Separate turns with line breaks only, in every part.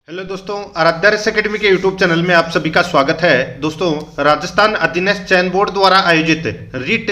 Hello दोस्तों, Aaradhya academy के YouTube channel में आप सभी का स्वागत है। दोस्तों, राजस्थान अधीनस्थ चयन बोर्ड द्वारा आयोजित रीट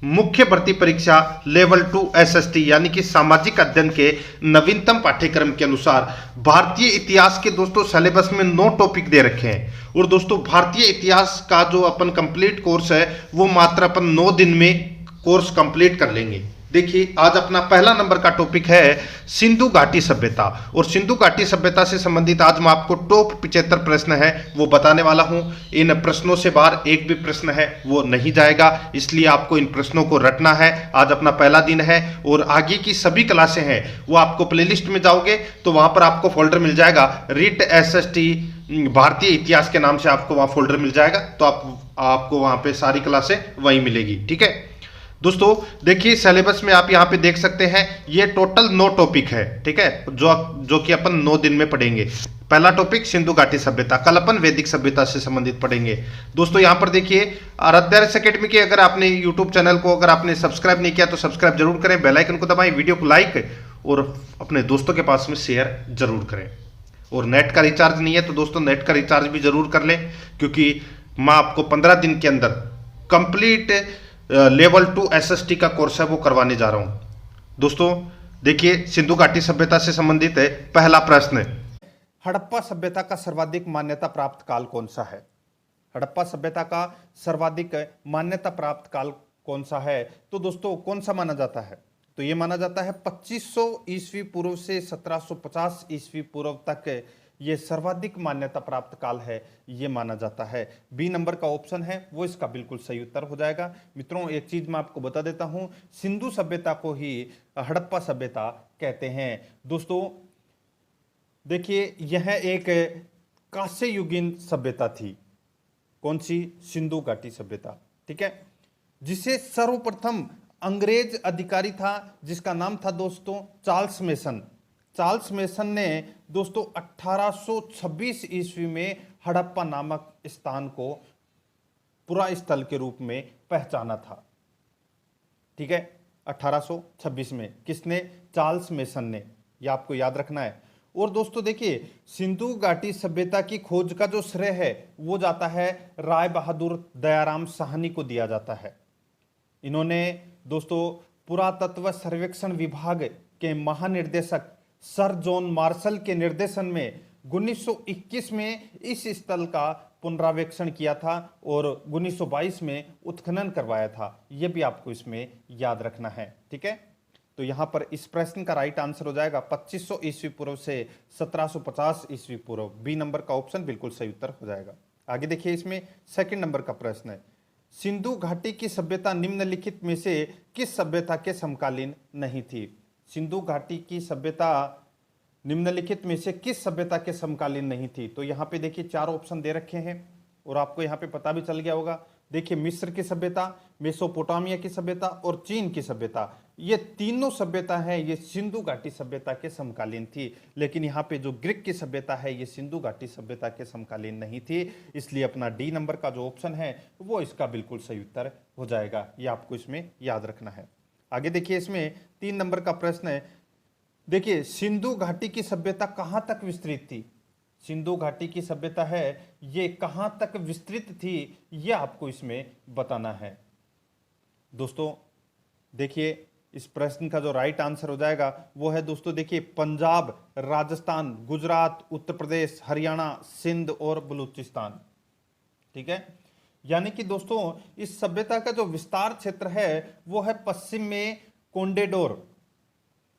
मुख्य भर्ती परीक्षा लेवल 2 एसएसटी यानी कि सामाजिक अध्ययन के नवीनतम पाठ्यक्रम के अनुसार भारतीय इतिहास के दोस्तों सिलेबस में 9 टॉपिक दे रखे हैं। और दोस्तों, भारतीय इतिहास का जो अपन कंप्लीट कोर्स है वो मात्र अपन 9 दिन में कोर्स कंप्लीट कर लेंगे। देखिए, आज अपना पहला नंबर का टॉपिक है सिंधु घाटी सभ्यता। और सिंधु घाटी सभ्यता से संबंधित आज मैं आपको टॉप 75 प्रश्न है वो बताने वाला हूं। इन प्रश्नों से बाहर एक भी प्रश्न है वो नहीं जाएगा, इसलिए आपको इन प्रश्नों को रटना है। आज अपना पहला दिन है और आगे की सभी क्लासें हैं वो आपको प्लेलिस्ट में जाओगे तो वहां पर आपको फोल्डर मिल जाएगा रीट एसएसटी भारतीय इतिहास के नाम से, आपको वहां फोल्डर मिल जाएगा। तो आपको वहां पे सारी क्लासें वहीं मिलेगी। ठीक है दोस्तों, देखिए सिलेबस में आप यहाँ पे देख सकते हैं ये टोटल 9 टॉपिक है। ठीक है, जो कि अपन 9 दिन में पढ़ेंगे। पहला टॉपिक सिंधु घाटी सभ्यता, कल अपन वैदिक सभ्यता से संबंधित पढ़ेंगे। दोस्तों यहाँ पर देखिए, आराध्या एकेडमी के अगर आपने यूट्यूब चैनल को अगर आपने सब्सक्राइब नहीं किया तो सब्सक्राइब जरूर करें, बेल आइकन को दबाएं, वीडियो को लाइक और अपने दोस्तों के पास में शेयर जरूर करें। और नेट का रिचार्ज नहीं है तो दोस्तों नेट का रिचार्ज भी जरूर कर लें, क्योंकि मैं आपको 15 दिन के अंदर कंप्लीट लेवल 2 एसएसटी का कोर्स है वो करवाने जा रहा हूं। दोस्तों देखिए, सिंधु घाटी सभ्यता से संबंधित है पहला प्रश्न, हड़प्पा सभ्यता का सर्वाधिक मान्यता प्राप्त काल कौन सा है? हड़प्पा सभ्यता का सर्वाधिक मान्यता प्राप्त काल कौन सा है? तो दोस्तों कौन सा माना जाता है? तो ये माना जाता है 2500 ईस्वी पूर्व से 1750 ईस्वी पूर्व तक ये सर्वाधिक मान्यता प्राप्त काल है, ये माना जाता है। बी नंबर का ऑप्शन है वो इसका बिल्कुल सही उत्तर हो जाएगा। मित्रों एक चीज मैं आपको बता देता हूं, सिंधु सभ्यता को ही हड़प्पा सभ्यता कहते हैं। दोस्तों देखिए, यह एक कांस्य युगीन सभ्यता थी। कौन सी? सिंधु घाटी सभ्यता। ठीक है, जिसे सर्वप्रथम अंग्रेज अधिकारी था जिसका नाम था दोस्तों चार्ल्स मेसन। चार्ल्स मेसन ने दोस्तों 1826 ईस्वी में हड़प्पा नामक स्थान को पुरा स्थल के रूप में पहचाना था। ठीक है, 1826 में किसने? चार्ल्स मेसन ने। यह आपको याद रखना है। और दोस्तों देखिए, सिंधु घाटी सभ्यता की खोज का जो श्रेय है वो जाता है राय बहादुर दयाराम साहनी को दिया जाता है। इन्होंने दोस्तों पुरातत्व सर्वेक्षण विभाग के महानिर्देशक सर जॉन मार्शल के निर्देशन में 1921 में इस स्थल का पुनरावेक्षण किया था और 1922 में उत्खनन करवाया था। यह भी आपको इसमें याद रखना है। ठीक है, तो यहां पर इस प्रश्न का राइट आंसर हो जाएगा 2500 ईस्वी पूर्व से 1750 ईस्वी पूर्व। बी नंबर का ऑप्शन बिल्कुल सही उत्तर हो जाएगा। आगे देखिए, इसमें सेकंड नंबर का प्रश्न है, सिंधु घाटी की सभ्यता निम्नलिखित में से किस सभ्यता के समकालीन नहीं थी? सिंधु घाटी की सभ्यता निम्नलिखित में से किस सभ्यता के समकालीन नहीं थी? तो यहाँ पे देखिए 4 ऑप्शन दे रखे हैं और आपको यहाँ पे पता भी चल गया होगा। देखिए, मिस्र की सभ्यता, मेसोपोटामिया की सभ्यता और चीन की सभ्यता, ये तीनों सभ्यता है ये सिंधु घाटी सभ्यता के समकालीन थी। लेकिन यहाँ पे जो ग्रीक की सभ्यता है ये सिंधु घाटी सभ्यता के समकालीन नहीं थी, इसलिए अपना डी नंबर का जो ऑप्शन है वो इसका बिल्कुल सही उत्तर हो जाएगा। ये आपको इसमें याद रखना है। आगे देखिए, इसमें 3 नंबर का प्रश्न है, देखिए सिंधु घाटी की सभ्यता कहां तक विस्तृत थी? सिंधु घाटी की सभ्यता है ये कहां तक विस्तृत थी, ये आपको इसमें बताना है। दोस्तों देखिए, इस प्रश्न का जो राइट आंसर हो जाएगा वो है दोस्तों देखिए पंजाब, राजस्थान, गुजरात, उत्तर प्रदेश, हरियाणा, सिंध और बलूचिस्तान। ठीक है, यानी कि दोस्तों इस सभ्यता का जो विस्तार क्षेत्र है वो है पश्चिम में कोंडेडोर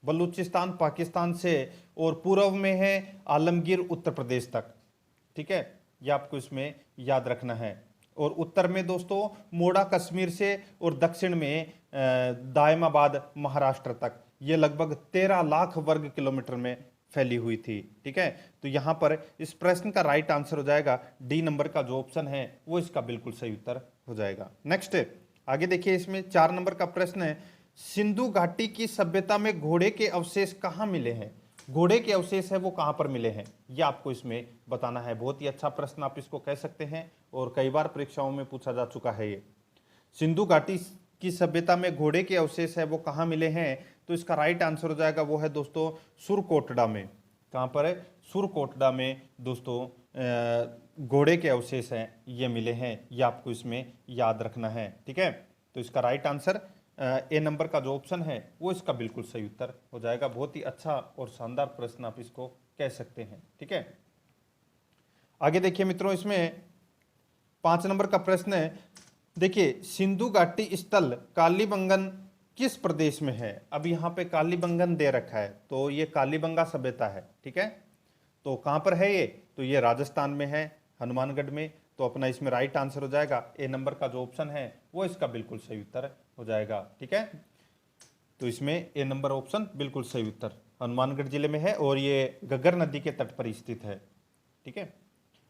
बलूचिस्तान पाकिस्तान से और पूर्व में है आलमगीर उत्तर प्रदेश तक। ठीक है, ये आपको इसमें याद रखना है। और उत्तर में दोस्तों मोड़ा कश्मीर से और दक्षिण में दायमाबाद महाराष्ट्र तक, ये लगभग 13 लाख वर्ग किलोमीटर में फैली हुई थी। ठीक है, तो यहां पर इस प्रश्न का राइट आंसर हो जाएगा डी नंबर का जो ऑप्शन है वो इसका बिल्कुल सही उत्तर हो जाएगा। नेक्स्ट आगे देखिए, इसमें 4 नंबर का प्रश्न है, सिंधु घाटी की सभ्यता में घोड़े के अवशेष कहाँ मिले हैं? घोड़े के अवशेष है वो कहां पर मिले हैं, ये आपको इसमें बताना है। बहुत ही अच्छा प्रश्न आप इसको कह सकते हैं और कई बार परीक्षाओं में पूछा जा चुका है ये। सिंधु घाटी की सभ्यता में घोड़े के अवशेष है वो कहां मिले हैं? तो इसका राइट आंसर हो जाएगा वो है दोस्तों सुरकोटड़ा में। कहां पर है?
सुरकोटड़ा में दोस्तों घोड़े के अवशेष हैं ये मिले हैं, ये आपको इसमें याद रखना है। ठीक है, तो इसका राइट आंसर ए नंबर का जो ऑप्शन है वो इसका बिल्कुल सही उत्तर हो जाएगा। बहुत ही अच्छा और शानदार प्रश्न आप इसको कह सकते हैं। ठीक है, आगे देखिए मित्रों, इसमें 5 नंबर का प्रश्न है। देखिए, सिंधु घाटी स्थल कालीबंगन किस प्रदेश में है? अब यहाँ पे कालीबंगन दे रखा है, तो ये कालीबंगा सभ्यता है। ठीक है, तो कहाँ पर है ये? तो ये राजस्थान में है, हनुमानगढ़ में। तो अपना इसमें राइट आंसर हो जाएगा ए नंबर का जो ऑप्शन है वो इसका बिल्कुल सही उत्तर हो जाएगा। ठीक है, तो इसमें ए नंबर ऑप्शन बिल्कुल सही उत्तर हनुमानगढ़ जिले में है और ये घग्गर नदी के तट पर स्थित है। ठीक है,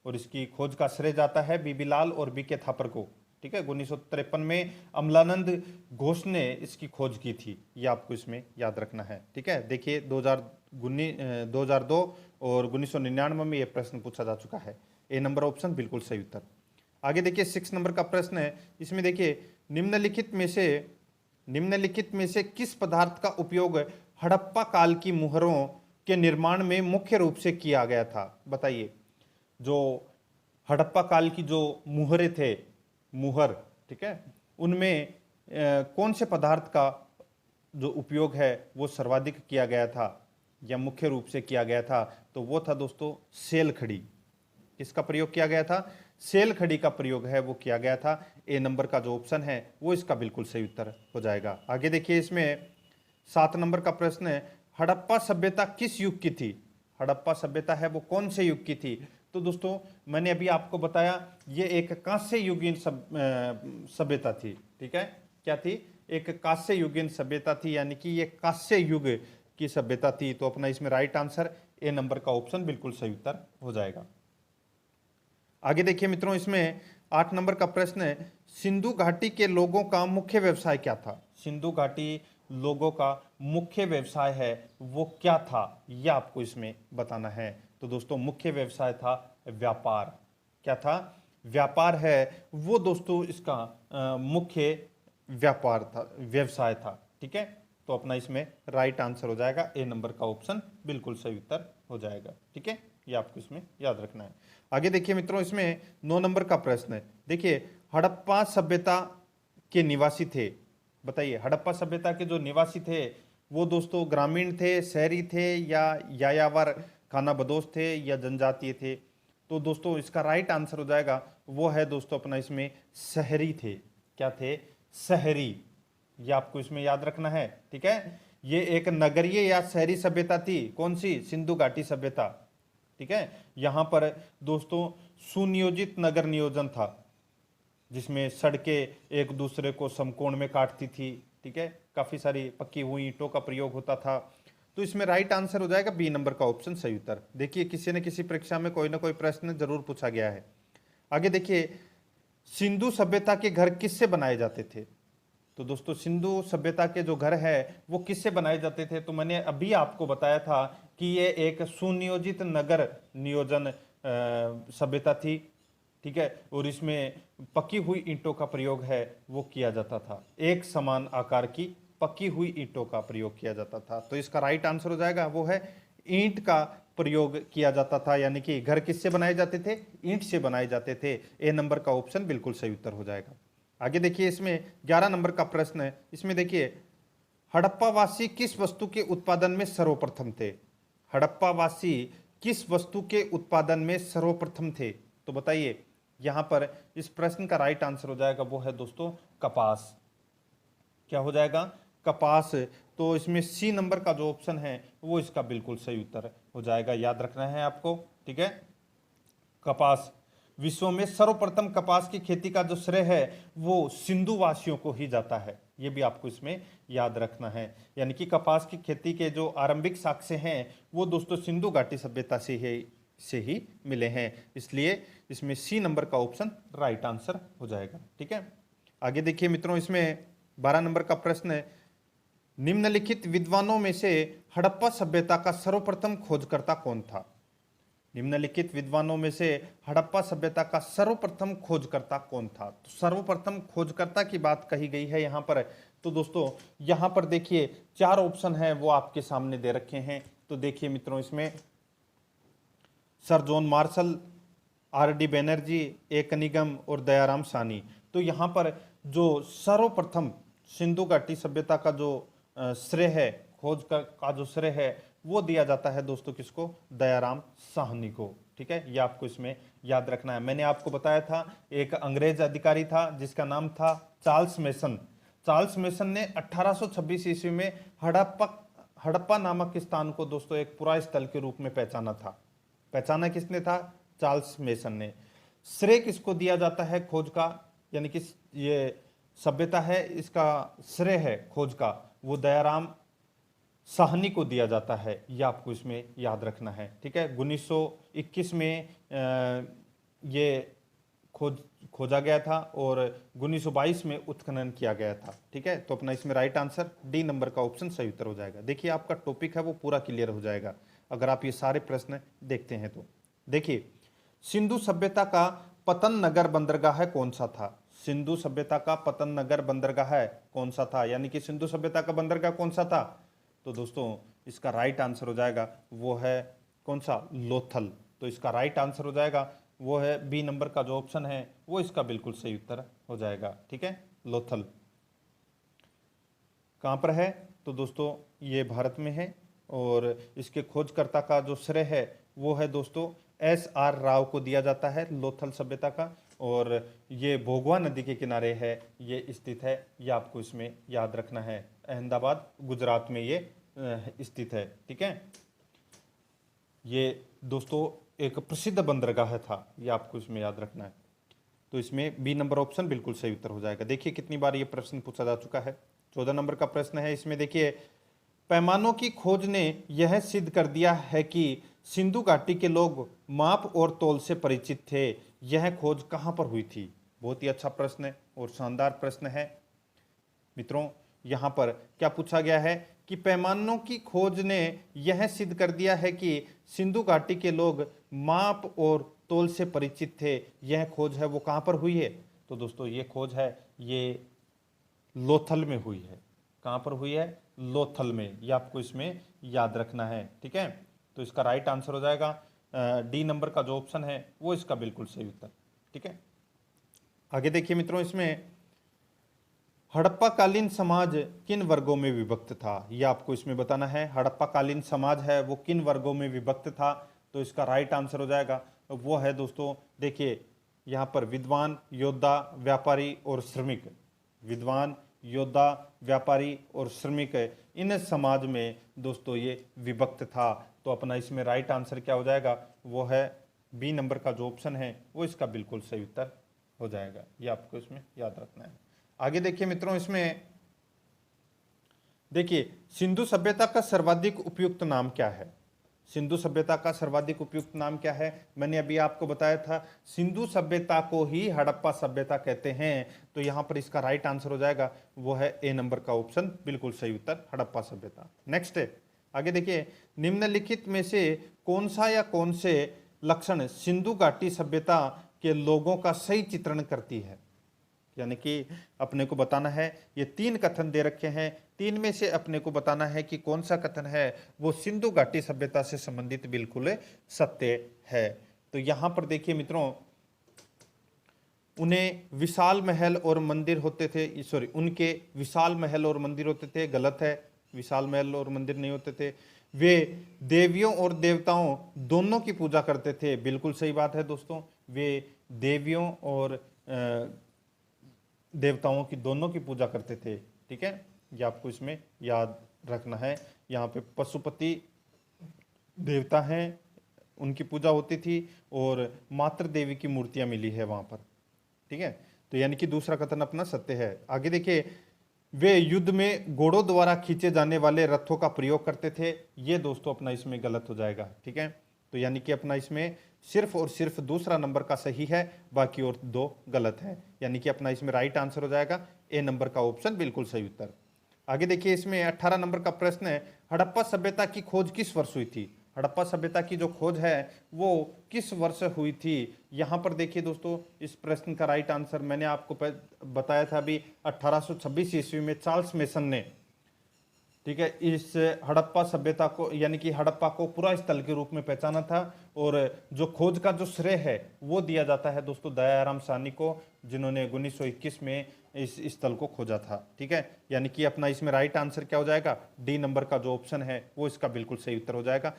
और इसकी खोज का श्रेय जाता है बीबी लाल और बीके थापर को। ठीक है, 1953 में अमलानंद घोष ने इसकी खोज की थी, ये आपको इसमें याद रखना है। ठीक है, देखिए 2002 और 1999 में ये प्रश्न पूछा जा चुका है। ए नंबर ऑप्शन बिल्कुल सही उत्तर। आगे देखिए 6 नंबर का प्रश्न है। इसमें देखिए, निम्नलिखित में से किस पदार्थ का उपयोग हड़प्पा काल की मुहरों के निर्माण में मुख्य रूप से किया गया था? बताइए, जो हड़प्पा काल की जो मुहरे थे, मुहर, ठीक है, उनमें कौन से पदार्थ का जो उपयोग है वो सर्वाधिक किया गया था या मुख्य रूप से किया गया था? तो वो था दोस्तों सेल खड़ी। किसका प्रयोग किया गया था? सेल खड़ी का प्रयोग है वो किया गया था। ए नंबर का जो ऑप्शन है वो इसका बिल्कुल सही उत्तर हो जाएगा। आगे देखिए, इसमें 7 नंबर का प्रश्न है। हड़प्पा सभ्यता किस युग की थी? हड़प्पा सभ्यता है वो कौन से युग की थी? तो दोस्तों मैंने अभी आपको बताया ये एक कांस्य युगीन सभ्यता थी। ठीक है, क्या थी? एक कांस्य युगीन सभ्यता थी, यानी कि ये कांस्य युग की सभ्यता थी। तो अपना इसमें राइट आंसर ए नंबर का ऑप्शन बिल्कुल सही उत्तर हो जाएगा। आगे देखिए मित्रों, इसमें 8 नंबर का प्रश्न है। सिंधु घाटी के लोगों का मुख्य व्यवसाय क्या था? सिंधु घाटी लोगों का मुख्य व्यवसाय है वो क्या था, यह आपको इसमें बताना है। तो दोस्तों मुख्य व्यवसाय था व्यापार। क्या था? व्यापार है वो दोस्तों इसका मुख्य व्यापार था, व्यवसाय था। ठीक है, तो अपना इसमें राइट आंसर हो जाएगा ए नंबर का ऑप्शन बिल्कुल सही उत्तर हो जाएगा। ठीक है, ये आपको इसमें याद रखना है। आगे देखिए मित्रों, इसमें 9 नंबर का प्रश्न है। देखिए, हड़प्पा सभ्यता के निवासी थे। बताइए, हड़प्पा सभ्यता के जो निवासी थे वो दोस्तों ग्रामीण थे, शहरी थे या यायावर खानाबदोश थे या जनजातीय थे? तो दोस्तों इसका राइट आंसर हो जाएगा वो है दोस्तों अपना इसमें शहरी थे। क्या थे? शहरी। ये आपको इसमें याद रखना है। ठीक है, ये एक नगरीय या शहरी सभ्यता थी। कौन सी? सिंधु घाटी सभ्यता। ठीक है, यहां पर दोस्तों सुनियोजित नगर नियोजन था, जिसमें सड़कें एक दूसरे को समकोण में काटती थी। ठीक है, काफी सारी पक्की हुई ईंटों का प्रयोग होता था। तो इसमें राइट आंसर हो जाएगा बी नंबर का ऑप्शन सही उत्तर। देखिए, किसी न किसी परीक्षा में कोई ना कोई प्रश्न जरूर पूछा गया है। आगे देखिए, सिंधु सभ्यता के घर किससे बनाए जाते थे? तो दोस्तों सिंधु सभ्यता के जो घर है वो किससे बनाए जाते थे? तो मैंने अभी आपको बताया था कि ये एक सुनियोजित नगर नियोजन सभ्यता थी। ठीक है, और इसमें पकी हुई ईंटों का प्रयोग है वो किया जाता था। एक समान आकार की पकी हुई ईंटों का प्रयोग किया जाता था। तो इसका राइट आंसर हो जाएगा वो है ईंट का प्रयोग किया जाता था, यानी कि घर किससे बनाए जाते थे? ईंट से बनाए जाते थे। ए नंबर का ऑप्शन बिल्कुल सही उत्तर हो जाएगा। आगे देखिए, इसमें 11 नंबर का प्रश्न है। इसमें देखिए, हड़प्पावासी किस वस्तु के उत्पादन में सर्वप्रथम थे? हड़प्पावासी किस वस्तु के उत्पादन में सर्वप्रथम थे? तो बताइए, यहां पर इस प्रश्न का राइट आंसर हो जाएगा वो है दोस्तों कपास। क्या हो जाएगा? कपास। तो इसमें सी नंबर का जो ऑप्शन है वो इसका बिल्कुल सही उत्तर हो जाएगा। याद रखना है आपको। ठीक है, कपास। विश्व में सर्वप्रथम कपास की खेती का जो श्रेय है वो सिंधु वासियों को ही जाता है। ये भी आपको इसमें याद रखना है, यानी कि कपास की खेती के जो आरंभिक साक्ष्य हैं वो दोस्तों सिंधु घाटी सभ्यता से ही मिले हैं। इसलिए इसमें सी नंबर का ऑप्शन राइट आंसर हो जाएगा। ठीक है, आगे देखिए मित्रों, इसमें 12 नंबर का प्रश्न है। निम्नलिखित विद्वानों में से हड़प्पा सभ्यता का सर्वप्रथम खोजकर्ता कौन था? निम्नलिखित विद्वानों में से हड़प्पा सभ्यता का सर्वप्रथम खोजकर्ता कौन था? तो सर्वप्रथम खोजकर्ता की बात कही गई है यहां पर। तो दोस्तों यहां पर देखिए 4 ऑप्शन हैं वो आपके सामने दे रखे हैं। तो देखिए मित्रों, इसमें sir John Marshall, R D Banerjee, A Cunningham और दयाराम सानी। तो यहाँ पर जो सर्वप्रथम सिंधु घाटी सभ्यता का जो श्रेय है, खोज का जो श्रेय है, वो दिया जाता है दोस्तों किसको? दयाराम साहनी को। ठीक है, ये आपको इसमें याद रखना है। मैंने आपको बताया था एक अंग्रेज अधिकारी था जिसका नाम था चार्ल्स मेसन। चार्ल्स मेसन ने 1826 ईस्वी में हड़प्पा नामक स्थान को दोस्तों एक पुरा स्थल के रूप में पहचाना था। पहचाना किसने था? चार्ल्स मेसन ने। श्रेय किसको दिया जाता है खोज का, यानी कि ये सभ्यता है इसका श्रेय है खोज का, वो दयाराम साहनी को दिया जाता है। ये आपको इसमें याद रखना है। ठीक है, 1921 में ये खोजा गया था और 1922 में उत्खनन किया गया था। ठीक है, तो अपना इसमें राइट आंसर डी नंबर का ऑप्शन सही उत्तर हो जाएगा। देखिए आपका टॉपिक है वो पूरा क्लियर हो जाएगा अगर आप ये सारे प्रश्न देखते हैं तो। देखिए, सिंधु सभ्यता का पतन नगर बंदरगाह कौन सा था? सिंधु सभ्यता का पतन नगर बंदरगाह कौन सा था, यानी कि सिंधु सभ्यता का बंदरगाह कौन सा था? तो दोस्तों इसका राइट आंसर हो जाएगा वो है कौन सा? लोथल। तो इसका राइट आंसर हो जाएगा वो है बी नंबर का जो ऑप्शन है वो इसका बिल्कुल सही उत्तर हो जाएगा। ठीक है, लोथल कहाँ पर है? तो दोस्तों ये भारत में है और इसके खोजकर्ता का जो श्रेय है वो है दोस्तों SR राव को दिया जाता है लोथल सभ्यता का, और ये भोगवा नदी के किनारे है ये स्थित है। ये आपको इसमें याद रखना है। अहमदाबाद गुजरात में ये स्थित है। ठीक है, ये दोस्तों एक प्रसिद्ध बंदरगाह था, ये आपको इसमें याद रखना है। तो इसमें बी नंबर ऑप्शन बिल्कुल सही उत्तर हो जाएगा। देखिए कितनी बार ये प्रश्न पूछा जा चुका है। 14 नंबर का प्रश्न है। इसमें देखिए, पैमानों की खोज ने यह सिद्ध कर दिया है कि सिंधु घाटी के लोग माप और तौल से परिचित थे। यह खोज कहाँ पर हुई थी? बहुत ही अच्छा प्रश्न है और शानदार प्रश्न है मित्रों। यहाँ पर क्या पूछा गया है कि पैमानों की खोज ने यह सिद्ध कर दिया है कि सिंधु घाटी के लोग माप और तौल से परिचित थे। यह खोज है वो कहाँ पर हुई है? तो दोस्तों ये खोज है ये लोथल में हुई है। कहाँ पर हुई है? लोथल में। ये आपको इसमें याद रखना है। ठीक है, तो इसका राइट आंसर हो जाएगा डी नंबर का जो ऑप्शन है वो इसका बिल्कुल सही उत्तर। ठीक है, आगे देखिए मित्रों, इसमें हड़प्पा कालीन समाज किन वर्गों में विभक्त था? ये आपको इसमें बताना है। हड़प्पा कालीन समाज है वो किन वर्गों में विभक्त था? तो इसका राइट आंसर हो जाएगा वो है दोस्तों, देखिए यहाँ पर विद्वान, योद्धा, व्यापारी और श्रमिक। विद्वान, योद्धा, व्यापारी और श्रमिक, इन समाज में दोस्तों ये विभक्त था। तो अपना इसमें राइट आंसर क्या हो जाएगा? वो है बी नंबर का जो ऑप्शन है वो इसका बिल्कुल सही उत्तर हो जाएगा। ये आपको इसमें याद रखना है। आगे देखिए मित्रों, इसमें देखिए सिंधु सभ्यता का सर्वाधिक उपयुक्त नाम क्या है? सिंधु सभ्यता का सर्वाधिक उपयुक्त नाम क्या है? मैंने अभी आपको बताया था सिंधु सभ्यता को ही हड़प्पा सभ्यता कहते हैं। तो यहाँ पर इसका राइट आंसर हो जाएगा वो है ए नंबर का ऑप्शन बिल्कुल सही उत्तर, हड़प्पा सभ्यता। नेक्स्ट है, आगे देखिए, निम्नलिखित में से कौन सा या कौन से लक्षण सिंधु घाटी सभ्यता के लोगों का सही चित्रण करती है? यानी कि अपने को बताना है, ये 3 कथन दे रखे हैं, 3 में से अपने को बताना है कि कौन सा कथन है वो सिंधु घाटी सभ्यता से संबंधित बिल्कुल सत्य है। तो यहाँ पर देखिए मित्रों, उन्हें विशाल महल और मंदिर होते थे, सॉरी, उनके विशाल महल और मंदिर होते थे, गलत है, विशाल महल और मंदिर नहीं होते थे। वे देवियों और देवताओं दोनों की पूजा करते थे, बिल्कुल सही बात है दोस्तों। वे देवियों और देवताओं की दोनों की पूजा करते थे। ठीक है, ये आपको इसमें याद रखना है। यहाँ पे पशुपति देवता हैं, उनकी पूजा होती थी और मातृ देवी की मूर्तियां मिली है वहां पर। ठीक है, तो यानी कि दूसरा कथन अपना सत्य है। आगे देखिए, वे युद्ध में घोड़ों द्वारा खींचे जाने वाले रथों का प्रयोग करते थे। ये दोस्तों अपना इसमें गलत हो जाएगा। ठीक है, तो यानी कि अपना इसमें सिर्फ और सिर्फ दूसरा नंबर का सही है, बाकी और 2 गलत है। यानी कि अपना इसमें राइट आंसर हो जाएगा ए नंबर का ऑप्शन बिल्कुल सही उत्तर। आगे देखिए, इसमें 18 नंबर का प्रश्न है, हड़प्पा सभ्यता की खोज किस वर्ष हुई थी? हड़प्पा सभ्यता की जो खोज है वो किस वर्ष हुई थी? यहाँ पर देखिए दोस्तों, इस प्रश्न का राइट आंसर मैंने आपको बताया था अभी, 1826 ईस्वी में चार्ल्स मेसन ने ठीक है। इस हड़प्पा सभ्यता को यानी कि हड़प्पा को पूरा स्थल के रूप में पहचाना था और जो खोज का जो श्रेय है वो दिया जाता है दोस्तों दयाराम साहनी को, जिन्होंने 1921 में इस स्थल को खोजा था। ठीक है, यानी कि अपना इसमें राइट आंसर क्या हो जाएगा, डी नंबर का जो ऑप्शन है वो इसका बिल्कुल सही उत्तर हो जाएगा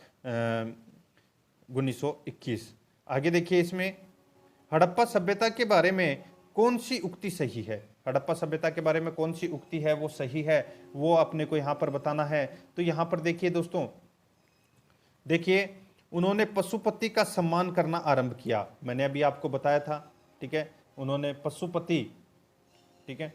1921। आगे देखिए, इसमें हड़प्पा सभ्यता के बारे में कौन सी उक्ति सही है, हड़प्पा सभ्यता के बारे में कौन सी उक्ति है वो सही है, वो अपने को यहाँ पर बताना है। तो यहाँ पर देखिए दोस्तों, देखिए उन्होंने पशुपति का सम्मान करना आरंभ किया, मैंने अभी आपको बताया था। ठीक है, उन्होंने पशुपति, ठीक है,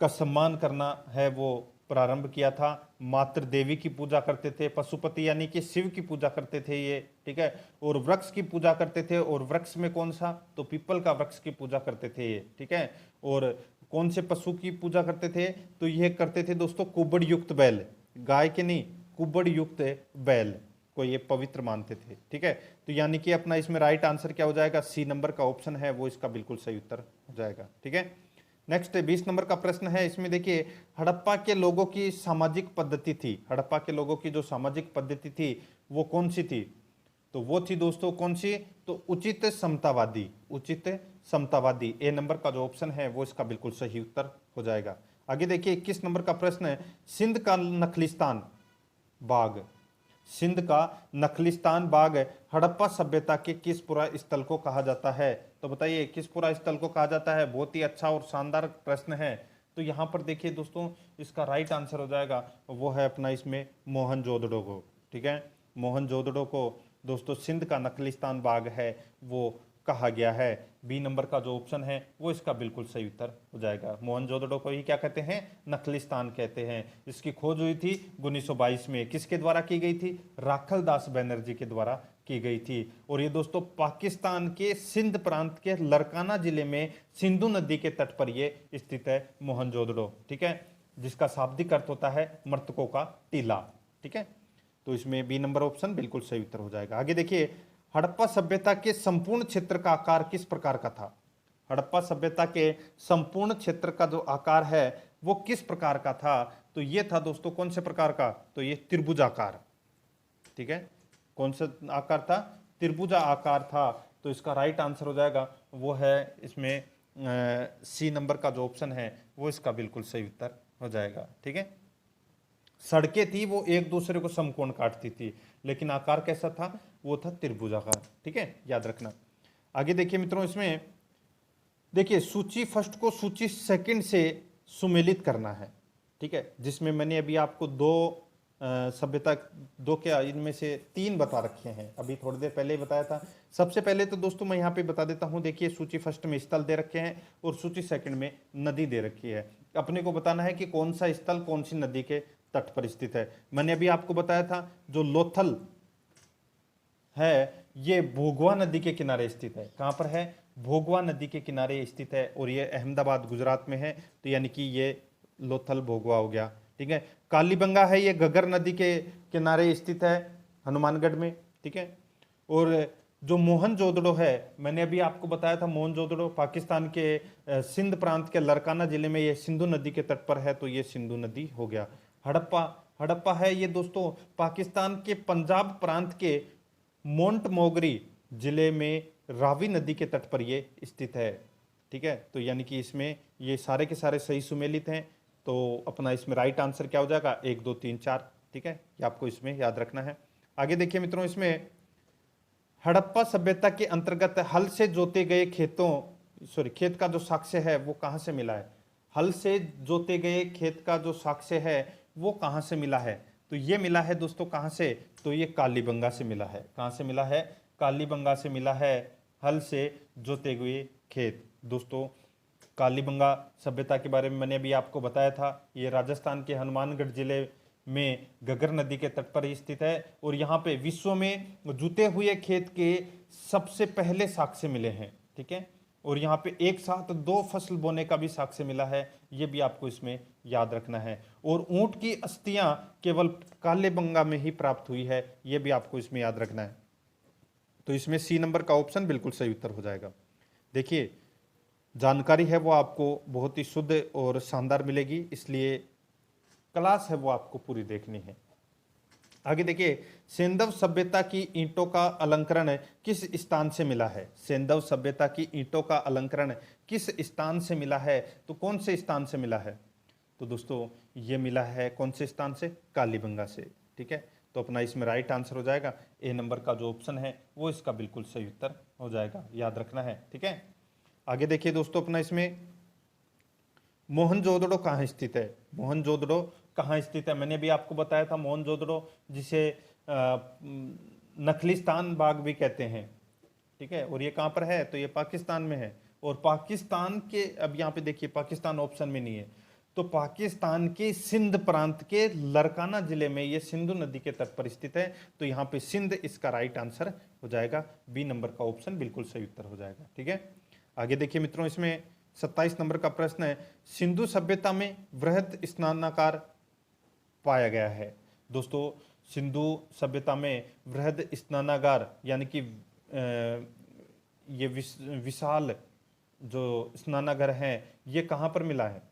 का सम्मान करना है वो प्रारंभ किया था। मातृ देवी की पूजा करते थे, पशुपति यानी कि शिव की पूजा करते थे ये। ठीक है, और वृक्ष की पूजा करते थे, और वृक्ष में कौन सा, तो पीपल का वृक्ष की पूजा करते थे ये। ठीक है, और कौन से पशु की पूजा करते थे, तो ये करते थे दोस्तों कुबड़ युक्त बैल, गाय के नहीं, कुबड़ युक्त बैल को ये पवित्र मानते थे। ठीक है, तो यानी कि अपना इसमें राइट आंसर क्या हो जाएगा, सी नंबर का ऑप्शन है वो इसका बिल्कुल सही उत्तर हो जाएगा। ठीक है, नेक्स्ट 20 नंबर का प्रश्न है, इसमें देखिए हड़प्पा के लोगों की सामाजिक पद्धति थी, हड़प्पा के लोगों की जो सामाजिक पद्धति थी वो कौन सी थी, तो वो थी दोस्तों कौन सी, तो उचित समतावादी, उचित समतावादी, ए नंबर का जो ऑप्शन है वो इसका बिल्कुल सही उत्तर हो जाएगा। आगे देखिए 21 नंबर का प्रश्न है, सिंध का नखलिस्तान बाग, सिंध का नखलिस्तान बाग हड़प्पा सभ्यता के किस पुरा स्थल को कहा जाता है, तो बताइए किस पुरा स्थल को कहा जाता है। बहुत ही अच्छा और शानदार प्रश्न है। तो यहाँ पर देखिए दोस्तों, इसका राइट आंसर हो जाएगा वो है अपना इसमें मोहनजोदड़ो को। ठीक है, मोहनजोदड़ो को दोस्तों सिंध का नखलिस्तान बाग है वो कहा गया है। बी नंबर का जो ऑप्शन है वो इसका बिल्कुल सही उत्तर हो जाएगा। मोहनजोदड़ो को ही क्या कहते हैं, नखलिस्तान कहते हैं। इसकी खोज हुई थी 1922 में, किसके द्वारा की गई थी, राखल दास बनर्जी के द्वारा की गई थी। और ये दोस्तों पाकिस्तान के सिंध प्रांत के लरकाना जिले में सिंधु नदी के तट पर ये स्थित है मोहनजोदड़ो। ठीक है, जिसका शाब्दिक अर्थ होता है मृतकों का टीला। ठीक है, तो इसमें बी नंबर ऑप्शन बिल्कुल सही उत्तर हो जाएगा। आगे देखिए, हड़प्पा सभ्यता के संपूर्ण क्षेत्र का आकार किस प्रकार का था, हड़प्पा सभ्यता के संपूर्ण क्षेत्र का जो आकार है वो किस प्रकार का था, तो ये था दोस्तों कौन से प्रकार का, तो ये त्रिभुजाकार। ठीक है, कौन सा आकार था, त्रिभुजा आकार था। तो इसका राइट आंसर हो जाएगा वो है इसमें सी नंबर का जो ऑप्शन है वो इसका बिल्कुल सही उत्तर हो जाएगा। ठीक है, सड़कें थी वो एक दूसरे को समकोण काटती थी, लेकिन आकार कैसा था, वो था त्रिभुजाकार। ठीक है, याद रखना। आगे देखिए मित्रों, इसमें देखिए सूची फर्स्ट को सूची सेकंड से सुमेलित करना है। ठीक है, जिसमें मैंने अभी आपको दो सभ्यता, दो क्या इनमें से तीन बता रखे हैं, अभी थोड़ी देर पहले ही बताया था। सबसे पहले तो दोस्तों मैं यहाँ पे बता देता हूँ, देखिए सूची फर्स्ट में स्थल दे रखे हैं और सूची सेकंड में नदी दे रखी है। अपने को बताना है कि कौन सा स्थल कौन सी नदी के तट पर स्थित है। मैंने अभी आपको बताया था जो लोथल है ये भोगवा नदी के किनारे स्थित है। कहाँ पर है, भोगवा नदी के किनारे स्थित है, और ये अहमदाबाद गुजरात में है। तो यानी कि ये लोथल भोगवा हो गया। ठीक है, कालीबंगा है ये घग्गर नदी के किनारे स्थित है हनुमानगढ़ में। ठीक है, और जो मोहनजोदड़ो है मैंने अभी आपको बताया था, मोहनजोदड़ो पाकिस्तान के सिंध प्रांत के लरकाना जिले में ये सिंधु नदी के तट पर है, तो ये सिंधु नदी हो गया। हड़प्पा है ये दोस्तों पाकिस्तान के पंजाब प्रांत के मोंटमोगरी जिले में रावी नदी के तट पर ये स्थित है। ठीक है, तो यानी कि इसमें ये सारे के सारे सही सुमेलित हैं। तो अपना इसमें राइट आंसर क्या हो जाएगा, 1 2 3 4। ठीक है, ये आपको इसमें याद रखना है। आगे देखिए मित्रों, इसमें हड़प्पा सभ्यता के अंतर्गत हल से जोते गए खेत का जो साक्ष्य है वो कहाँ से मिला है, हल से जोते गए खेत का जो साक्ष्य है वो कहाँ से मिला है, तो ये मिला है दोस्तों कहाँ से, तो ये कालीबंगा से मिला है। कहाँ से मिला है, कालीबंगा से मिला है हल से जोते हुए खेत। दोस्तों कालीबंगा सभ्यता के बारे में मैंने अभी आपको बताया था, ये राजस्थान के हनुमानगढ़ जिले में घग्गर नदी के तट पर स्थित है, और यहाँ पे विश्व में जुते हुए खेत के सबसे पहले साक्ष्य मिले हैं। ठीक है, और यहाँ पे एक साथ 2 फसल बोने का भी साक्ष्य मिला है, ये भी आपको इसमें याद रखना है। और ऊंट की अस्थियां केवल कालीबंगा में ही प्राप्त हुई है, ये भी आपको इसमें याद रखना है। तो इसमें सी नंबर का ऑप्शन बिल्कुल सही उत्तर हो जाएगा। देखिए जानकारी है वो आपको बहुत ही शुद्ध और शानदार मिलेगी, इसलिए क्लास है वो आपको पूरी देखनी है। आगे देखिए, सेंधव सभ्यता की ईंटों का अलंकरण किस स्थान से मिला है? सेंधव सभ्यता की ईंटों का अलंकरण किस स्थान से मिला है? तो कौन से स्थान से मिला है? तो दोस्तों ये मिला है कौन से स्थान से? कालीबंगा से। ठीक है, तो अपना इसमें राइट आंसर हो जाएगा ए नंबर का जो ऑप्शन है वो इसका बिल्कुल सही उत्तर हो जाएगा, याद रखना है। ठीक है, आगे देखिए दोस्तों, अपना इसमें मोहनजोदड़ो कहाँ स्थित है? मोहनजोदड़ो कहाँ स्थित है? मैंने भी आपको बताया था मोहनजोदड़ो जिसे नखलिस्तान बाग भी कहते हैं। ठीक है, और ये कहाँ पर है? तो ये पाकिस्तान में है। और पाकिस्तान के, अब यहाँ पे देखिए पाकिस्तान ऑप्शन में नहीं है, तो पाकिस्तान के सिंध प्रांत के लरकाना जिले में ये सिंधु नदी के तट पर स्थित है। तो यहाँ पे सिंध इसका राइट आंसर हो जाएगा, बी नंबर का ऑप्शन बिल्कुल सही उत्तर हो जाएगा। ठीक है, आगे देखिए मित्रों, इसमें 27 नंबर का प्रश्न है, सिंधु सभ्यता में वृहद स्नानागार पाया गया है। दोस्तों सिंधु सभ्यता में वृहद स्नानागार यानी कि ये विशाल जो स्नानागार हैं ये कहाँ पर मिला है?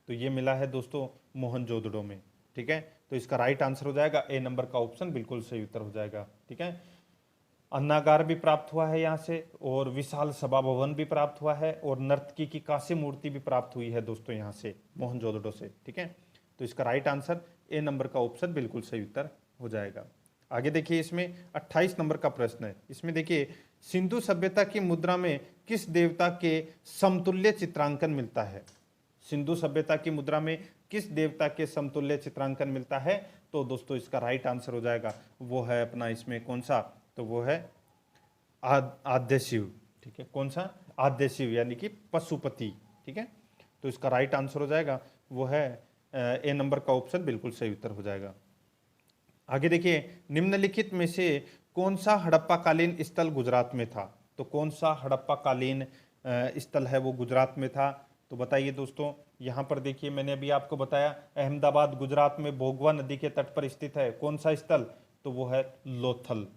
तो ये मिला है दोस्तों मोहनजोदड़ो में। ठीक है, तो इसका राइट आंसर हो जाएगा ए नंबर का ऑप्शन बिल्कुल सही उत्तर हो जाएगा। ठीक है, अन्नागार भी प्राप्त हुआ है यहाँ से, और विशाल सभा भवन भी प्राप्त हुआ है, और नर्तकी की कांस्य मूर्ति भी प्राप्त हुई है दोस्तों यहाँ से, मोहनजोदड़ो से। ठीक है, तो इसका राइट आंसर ए नंबर का ऑप्शन बिल्कुल सही उत्तर हो जाएगा। आगे देखिए, इसमें 28 नंबर का प्रश्न है। इसमें देखिए, सिंधु सभ्यता की मुद्रा में किस देवता के समतुल्य चित्रांकन मिलता है? सिंधु सभ्यता की मुद्रा में किस देवता के समतुल्य चित्रांकन मिलता है? तो दोस्तों इसका राइट आंसर हो जाएगा, वो है अपना इसमें कौन सा? तो वो है आद्य शिव। ठीक है, कौन सा? आद्य शिव यानी कि पशुपति। ठीक है, तो इसका राइट आंसर हो जाएगा वो है ए नंबर का ऑप्शन बिल्कुल सही उत्तर हो जाएगा। आगे देखिए, निम्नलिखित में से कौन सा हड़प्पा कालीन स्थल गुजरात में था? तो कौन सा हड़प्पा कालीन स्थल है वो गुजरात में था? तो बताइए दोस्तों, यहाँ पर देखिए मैंने अभी आपको बताया अहमदाबाद गुजरात में भोगवा नदी के तट पर स्थित है। कौन सा स्थल? तो वो है लोथल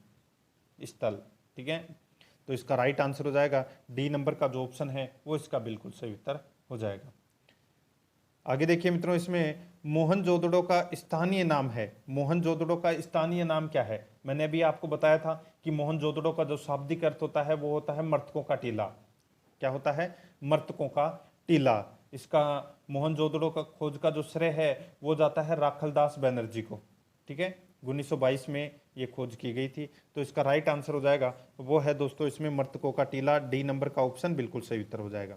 स्थल। ठीक है, तो इसका राइट आंसर हो जाएगा डी नंबर का जो ऑप्शन है वो इसका बिल्कुल सही उत्तर हो जाएगा। आगे देखिए मित्रों, इसमें मोहनजोदड़ो का स्थानीय नाम है। मोहनजोदड़ो का स्थानीय नाम क्या है? मैंने अभी आपको बताया था कि मोहनजोदड़ो का जो शाब्दिक अर्थ होता है वो होता है मर्तकों का टीला। क्या होता है? मर्तकों का टीला। इसका मोहनजोदड़ो का खोज का जो श्रेय है वो जाता है राखलदास बनर्जी को। ठीक है, 1922 में ये खोज की गई थी। तो इसका राइट आंसर हो जाएगा वो है दोस्तों इसमें मर्तकों का टीला, डी नंबर का ऑप्शन बिल्कुल सही उत्तर हो जाएगा।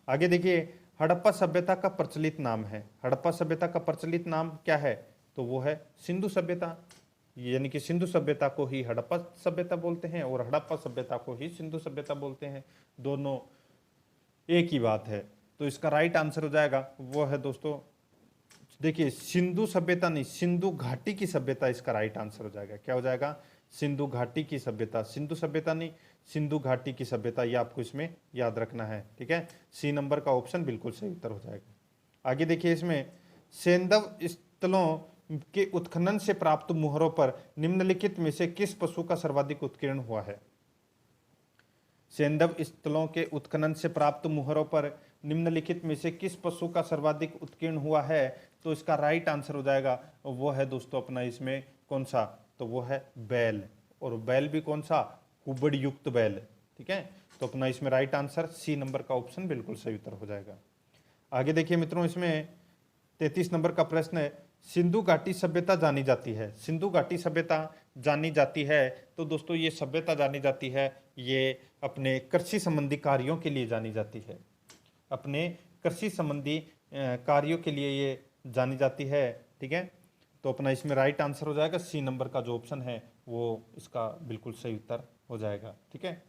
आगे देखिए, हड़प्पा सभ्यता का प्रचलित नाम है। हड़प्पा सभ्यता का प्रचलित नाम क्या है? तो वो है सिंधु सभ्यता, यानी कि सिंधु सभ्यता को ही हड़प्पा सभ्यता बोलते हैं और हड़प्पा सभ्यता को ही सिंधु सभ्यता बोलते हैं, दोनों एक ही बात है। तो इसका राइट आंसर हो जाएगा वो है दोस्तों, देखिए सिंधु सभ्यता नहीं, सिंधु घाटी की सभ्यता इसका राइट आंसर हो जाएगा। क्या हो जाएगा? सिंधु घाटी की सभ्यता, सिंधु सभ्यता नहीं, सिंधु घाटी की सभ्यता, ये आपको इसमें याद रखना है। ठीक है, सी नंबर का ऑप्शन बिल्कुल सही उत्तर हो जाएगा। आगे देखिए, इसमें सेंधव स्थलों के उत्खनन से प्राप्त मुहरों पर निम्नलिखित में से किस पशु का सर्वाधिक उत्कीर्ण हुआ है? सेंधव स्थलों के उत्खनन से प्राप्त मुहरों पर निम्नलिखित में से किस पशु का सर्वाधिक उत्कीर्ण हुआ है? तो इसका राइट आंसर हो जाएगा वो है दोस्तों अपना इसमें कौन सा? तो वो है बैल, और बैल भी कौन सा? कुबड़ युक्त बैल। ठीक है, तो अपना इसमें राइट आंसर सी नंबर का ऑप्शन बिल्कुल सही उत्तर हो जाएगा। आगे देखिए मित्रों, इसमें 33 नंबर का प्रश्न है, सिंधु घाटी सभ्यता जानी जाती है। सिंधु घाटी सभ्यता जानी जाती है, तो दोस्तों ये सभ्यता जानी जाती है, ये अपने कृषि संबंधी कार्यों के लिए जानी जाती है। अपने कृषि संबंधी कार्यों के लिए ये जानी जाती है। ठीक है, तो अपना इसमें राइट आंसर हो जाएगा सी नंबर का जो ऑप्शन है वो इसका बिल्कुल सही उत्तर हो जाएगा। ठीक है,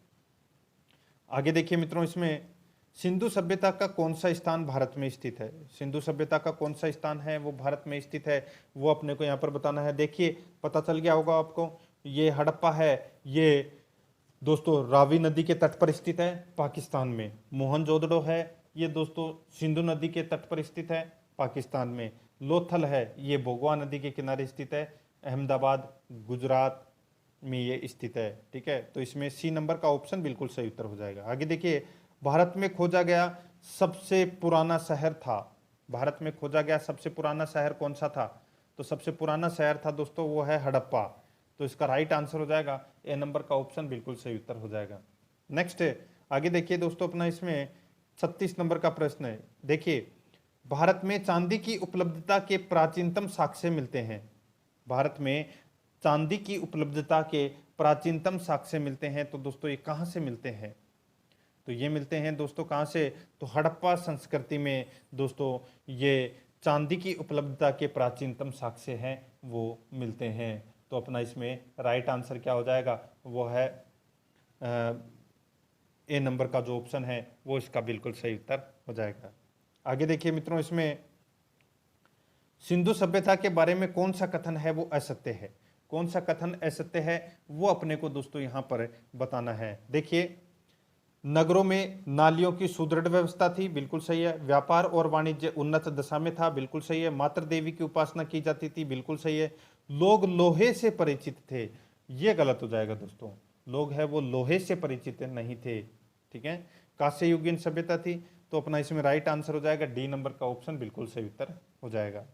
आगे देखिए मित्रों, इसमें सिंधु सभ्यता का कौन सा स्थान भारत में स्थित है? सिंधु सभ्यता का कौन सा स्थान है वो भारत में स्थित है, वो अपने को यहाँ पर बताना है। देखिए पता चल गया होगा आपको, ये हड़प्पा है, ये दोस्तों रावी नदी के तट पर स्थित है पाकिस्तान में। मोहनजोदड़ो है, ये दोस्तों सिंधु नदी के तट पर स्थित है पाकिस्तान में। लोथल है, ये भोगवा नदी के किनारे स्थित है, अहमदाबाद गुजरात में ये स्थित है। ठीक है, तो इसमें सी नंबर का ऑप्शन बिल्कुल सही उत्तर हो जाएगा। आगे देखिए, भारत में खोजा गया सबसे पुराना शहर था। भारत में खोजा गया सबसे पुराना शहर कौन सा था? तो सबसे पुराना शहर था दोस्तों वो है हड़प्पा। तो इसका राइट आंसर हो जाएगा ए नंबर का ऑप्शन बिल्कुल सही उत्तर हो जाएगा। नेक्स्ट आगे देखिए दोस्तों, अपना इसमें 36 नंबर का प्रश्न है। देखिए, भारत में चांदी की उपलब्धता के प्राचीनतम साक्ष्य मिलते हैं। भारत में चांदी की उपलब्धता के प्राचीनतम साक्ष्य मिलते हैं। तो दोस्तों ये कहाँ से मिलते हैं? तो ये मिलते हैं दोस्तों कहाँ से? तो हड़प्पा संस्कृति में दोस्तों ये चांदी की उपलब्धता के प्राचीनतम साक्ष्य हैं वो मिलते हैं। तो अपना इसमें राइट आंसर क्या हो जाएगा? वो है ए नंबर का जो ऑप्शन है वो इसका बिल्कुल सही उत्तर हो जाएगा। आगे देखिए मित्रों, इसमें सिंधु सभ्यता के बारे में कौन सा कथन है वो असत्य है? कौन सा कथन असत्य है वो अपने को दोस्तों यहाँ पर बताना है। देखिए, नगरों में नालियों की सुदृढ़ व्यवस्था थी, बिल्कुल सही है। व्यापार और वाणिज्य उन्नत दशा में था, बिल्कुल सही है। मातृ देवी की उपासना की जाती थी, बिल्कुल सही है। लोग लोहे से परिचित थे, ये गलत हो जाएगा दोस्तों। लोग है वो लोहे से परिचित नहीं थे, ठीक है। कांस्य युगीन सभ्यता थी। तो अपना इसमें राइट आंसर हो जाएगा डी नंबर का ऑप्शन बिल्कुल सही उत्तर हो जाएगा,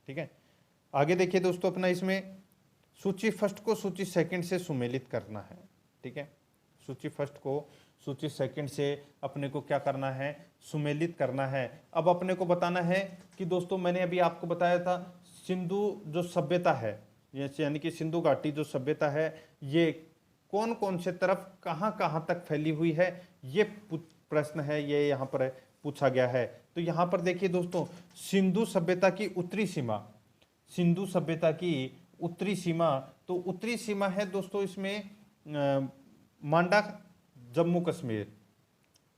ठीक है। आगे देखिए दोस्तों, अपना इसमें सूची फर्स्ट को सूची सेकंड से सुमेलित करना है, ठीक है। सूची फर्स्ट को सूची सेकंड से अपने को क्या करना है? सुमेलित करना है। अब अपने को बताना है कि दोस्तों मैंने अभी आपको बताया था सिंधु जो सभ्यता है, यानी कि सिंधु घाटी जो सभ्यता है ये कौन कौन से तरफ कहाँ कहाँ तक फैली हुई है, ये प्रश्न है, ये यहाँ पर पूछा गया है। तो यहाँ पर देखिए दोस्तों, सिंधु सभ्यता की उत्तरी सीमा, सिंधु सभ्यता की उत्तरी सीमा, तो उत्तरी सीमा है दोस्तों इसमें मांडा जम्मू कश्मीर,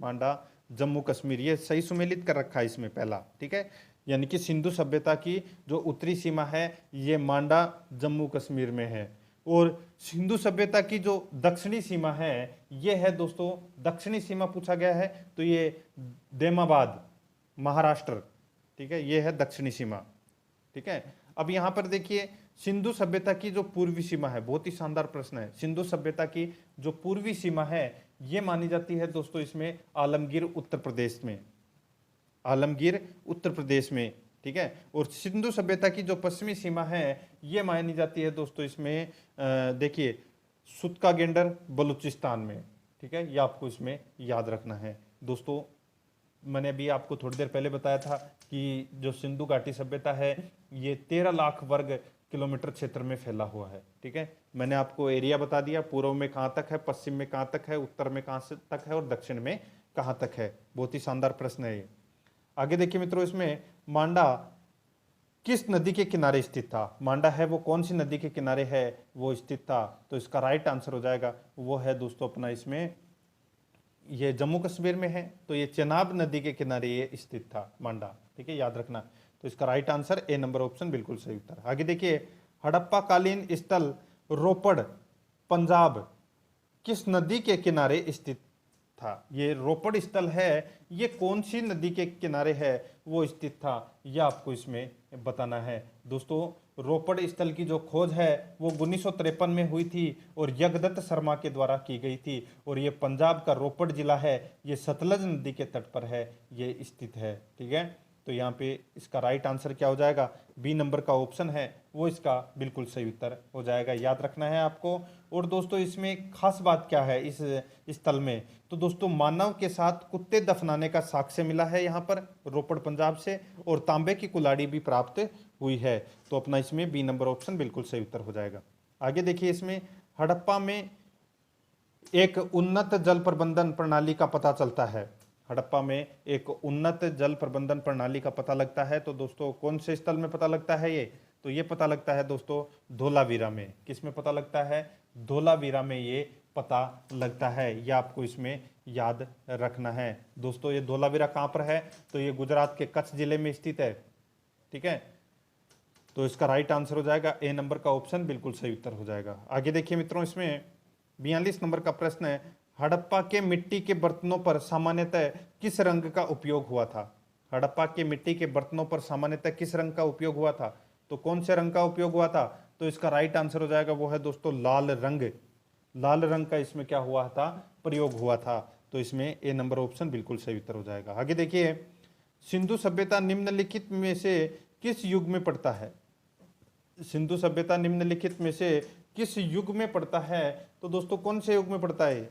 मांडा जम्मू कश्मीर, ये सही सुमेलित कर रखा है इसमें पहला, ठीक है। यानी कि सिंधु सभ्यता की जो उत्तरी सीमा है ये मांडा जम्मू कश्मीर में है। और सिंधु सभ्यता की जो दक्षिणी सीमा है ये है दोस्तों, दक्षिणी सीमा पूछा गया है तो ये देमाबाद महाराष्ट्र, ठीक है, ये है दक्षिणी सीमा, ठीक है। अब यहाँ पर देखिए सिंधु सभ्यता की जो पूर्वी सीमा है, बहुत ही शानदार प्रश्न है। सिंधु सभ्यता की जो पूर्वी सीमा है ये मानी जाती है दोस्तों इसमें आलमगीर उत्तर प्रदेश में, आलमगीर उत्तर प्रदेश में, ठीक है। और सिंधु सभ्यता की जो पश्चिमी सीमा है ये मानी जाती है दोस्तों इसमें देखिए सुतका गेंडर बलूचिस्तान में, ठीक है। ये आपको इसमें याद रखना है दोस्तों। मैंने अभी आपको थोड़ी देर पहले बताया था कि जो सिंधु घाटी सभ्यता है ये 13 लाख वर्ग किलोमीटर क्षेत्र में फैला हुआ है, ठीक है। मैंने आपको एरिया बता दिया, पूर्व में कहाँ तक है, पश्चिम में कहाँ तक है, उत्तर में कहाँ से तक है और दक्षिण में कहाँ तक है। बहुत ही शानदार प्रश्न है ये। आगे देखिए मित्रों, इसमें मांडा किस नदी के किनारे स्थित था? मांडा है वो कौन सी नदी के किनारे है वो स्थित था? तो इसका राइट आंसर हो जाएगा वो है दोस्तों अपना इसमें ये जम्मू कश्मीर में है, तो ये चेनाब नदी के किनारे ये स्थित था मांडा, ठीक है, याद रखना। तो इसका right answer A number option बिल्कुल सही उत्तर। आगे देखिए, हड़प्पा कालीन स्थल रोपड़ पंजाब किस नदी के किनारे स्थित था? ये रोपड़ स्थल है ये कौन सी नदी के किनारे है वो स्थित था, यह आपको इसमें बताना है दोस्तों। रोपड़ स्थल की जो खोज है वो 1953 में हुई थी और यज्ञदत्त शर्मा के द्वारा की गई थी। और ये पंजाब का रोपड़ जिला है, ये सतलज नदी के तट पर है ये स्थित है, ठीक है। तो यहाँ पे इसका राइट आंसर क्या हो जाएगा? बी नंबर का ऑप्शन है वो इसका बिल्कुल सही उत्तर हो जाएगा, याद रखना है आपको। और दोस्तों इसमें खास बात क्या है इस स्थल में? तो दोस्तों मानव के साथ कुत्ते दफनाने का साक्ष्य मिला है यहाँ पर रोपड़ पंजाब से, और तांबे की कुल्हाड़ी भी प्राप्त हुई है। तो अपना इसमें बी नंबर ऑप्शन बिल्कुल सही उत्तर हो जाएगा। आगे देखिए, इसमें हड़प्पा में एक उन्नत जल प्रबंधन प्रणाली का पता चलता है। हड़प्पा में एक उन्नत जल प्रबंधन प्रणाली का पता लगता है, तो दोस्तों कौन से स्थल में पता लगता है ये? तो ये पता लगता है दोस्तों धोलावीरा में। किस में पता लगता है? धोलावीरा में ये पता लगता है, ये आपको इसमें याद रखना है दोस्तों। ये धोलावीरा कहाँ पर है? तो ये गुजरात के कच्छ जिले में स्थित है, ठीक है। तो इसका राइट आंसर हो जाएगा ए नंबर का ऑप्शन बिल्कुल सही उत्तर हो जाएगा। आगे देखिए मित्रों, इसमें 42 नंबर का प्रश्न है, हड़प्पा के मिट्टी के बर्तनों पर सामान्यतः किस रंग का उपयोग हुआ था? हड़प्पा के मिट्टी के बर्तनों पर सामान्यतः किस रंग का उपयोग हुआ था? तो कौन से रंग का उपयोग हुआ था? तो इसका राइट आंसर हो जाएगा वो है दोस्तों लाल रंग। लाल रंग का इसमें क्या हुआ था? प्रयोग हुआ था। तो इसमें ए नंबर ऑप्शन बिल्कुल सही उत्तर हो जाएगा। आगे देखिए, सिंधु सभ्यता निम्नलिखित में से किस युग में पड़ता है? सिंधु सभ्यता निम्नलिखित में से किस युग में पड़ता है? तो दोस्तों कौन से युग में पड़ता है?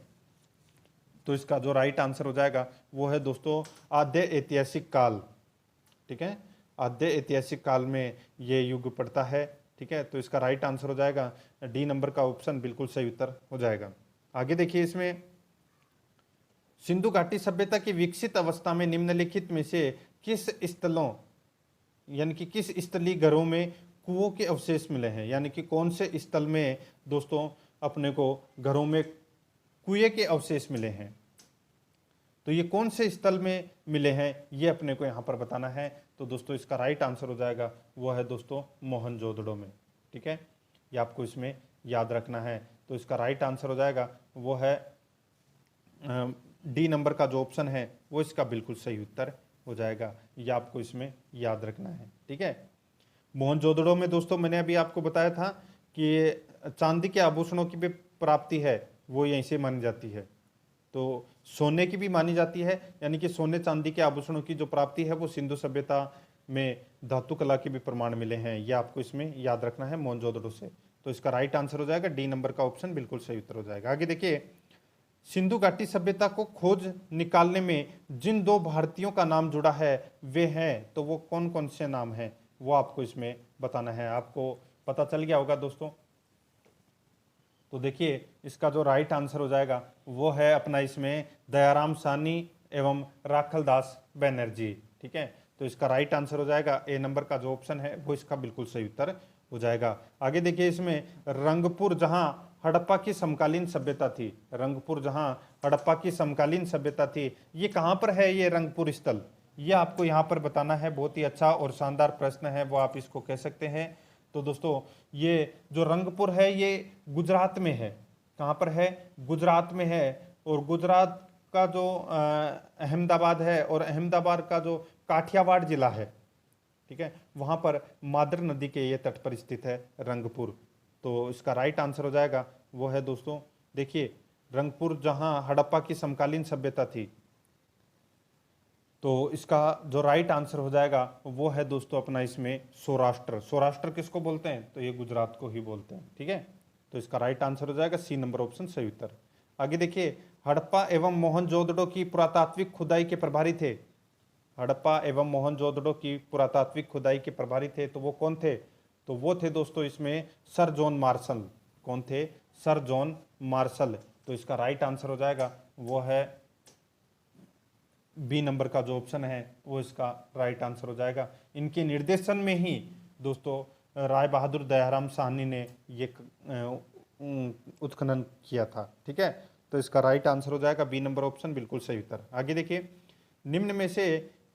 तो इसका जो राइट आंसर हो जाएगा वो है दोस्तों आद्य ऐतिहासिक काल। ठीक है, आद्य ऐतिहासिक काल में ये युग पड़ता है। ठीक है, तो इसका राइट आंसर हो जाएगा डी नंबर का ऑप्शन बिल्कुल सही उत्तर हो जाएगा। आगे देखिए, इसमें सिंधु घाटी सभ्यता की विकसित अवस्था में निम्नलिखित में से किस स्थलों यानी कि किस स्थलीय घरों में कुओं के अवशेष मिले हैं? यानी कि कौन से स्थल में दोस्तों अपने को घरों में कुएं के अवशेष मिले हैं? तो ये कौन से स्थल में मिले हैं ये अपने को यहाँ पर बताना है। तो दोस्तों इसका राइट आंसर हो जाएगा वो है दोस्तों मोहनजोदड़ो में। ठीक है, ये आपको इसमें याद रखना है। तो इसका राइट आंसर हो जाएगा वो है डी नंबर का जो ऑप्शन है वो इसका बिल्कुल सही उत्तर हो जाएगा। ये आपको इसमें याद रखना है। ठीक है, मोहनजोदड़ो में दोस्तों मैंने अभी आपको बताया था कि चांदी के आभूषणों की भी प्राप्ति है वो यहीं से मानी जाती है। तो सोने की भी मानी जाती है, यानी कि सोने चांदी के आभूषणों की जो प्राप्ति है वो सिंधु सभ्यता में धातु कला के भी प्रमाण मिले हैं। यह आपको इसमें याद रखना है मोहनजोदड़ो से। तो इसका राइट आंसर हो जाएगा डी नंबर का ऑप्शन बिल्कुल सही उत्तर हो जाएगा। आगे देखिए, सिंधु घाटी सभ्यता को खोज निकालने में जिन दो भारतीयों का नाम जुड़ा है वे हैं, तो वो कौन कौन से नाम हैं वो आपको इसमें बताना है। आपको पता चल गया होगा दोस्तों। तो देखिए, इसका जो राइट आंसर हो जाएगा वो है अपना इसमें दयाराम साहनी एवं राखलदास बनर्जी। ठीक है, तो इसका राइट आंसर हो जाएगा ए नंबर का जो ऑप्शन है वो इसका बिल्कुल सही उत्तर हो जाएगा। आगे देखिए, इसमें रंगपुर जहां हड़प्पा की समकालीन सभ्यता थी, रंगपुर जहां हड़प्पा की समकालीन सभ्यता थी, ये कहां पर है ये रंगपुर स्थल? ये आपको यहाँ पर बताना है। बहुत ही अच्छा और शानदार प्रश्न है, वो आप इसको कह सकते हैं। तो दोस्तों ये जो रंगपुर है ये गुजरात में है। कहाँ पर है? गुजरात में है। और गुजरात का जो अहमदाबाद है और अहमदाबाद का जो काठियावाड़ जिला है, ठीक है, वहाँ पर मादर नदी के ये तट पर स्थित है रंगपुर। तो इसका राइट आंसर हो जाएगा वो है दोस्तों, देखिए, रंगपुर जहाँ हड़प्पा की समकालीन सभ्यता थी। तो इसका जो राइट आंसर हो जाएगा वो है दोस्तों अपना इसमें सौराष्ट्र। सौराष्ट्र किसको बोलते हैं? तो ये गुजरात को ही बोलते हैं। ठीक है, तो इसका राइट आंसर हो जाएगा सी नंबर ऑप्शन सही उत्तर। आगे देखिए, हड़प्पा एवं मोहनजोदड़ो की पुरातात्विक खुदाई के प्रभारी थे। हड़प्पा एवं मोहनजोदड़ो की पुरातात्विक खुदाई के प्रभारी थे, तो वो कौन थे? तो वो थे दोस्तों इसमें सर जॉन मार्शल। कौन थे? Sir John martial. तो इसका राइट आंसर हो जाएगा वो है बी नंबर का जो ऑप्शन है वो इसका राइट आंसर हो जाएगा। इनके निर्देशन में ही दोस्तों राय बहादुर दयाराम साहनी ने ये उत्खनन किया था। ठीक है, तो इसका राइट आंसर हो जाएगा बी नंबर ऑप्शन बिल्कुल सही उत्तर। आगे देखिए, निम्न में से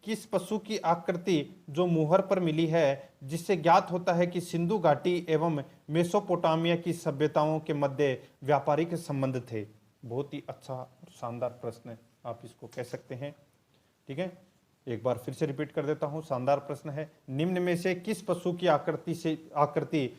किस पशु की आकृति जो मुहर पर मिली है जिससे ज्ञात होता है कि सिंधु घाटी एवं मेसोपोटामिया की सभ्यताओं के मध्य व्यापारिक संबंध थे? बहुत ही अच्छा और शानदार प्रश्न है, आप इसको कह सकते हैं। ठीक है, एक बार फिर से रिपीट कर देता हूं, शानदार प्रश्न है। निम्न में से किस पशु की आकृति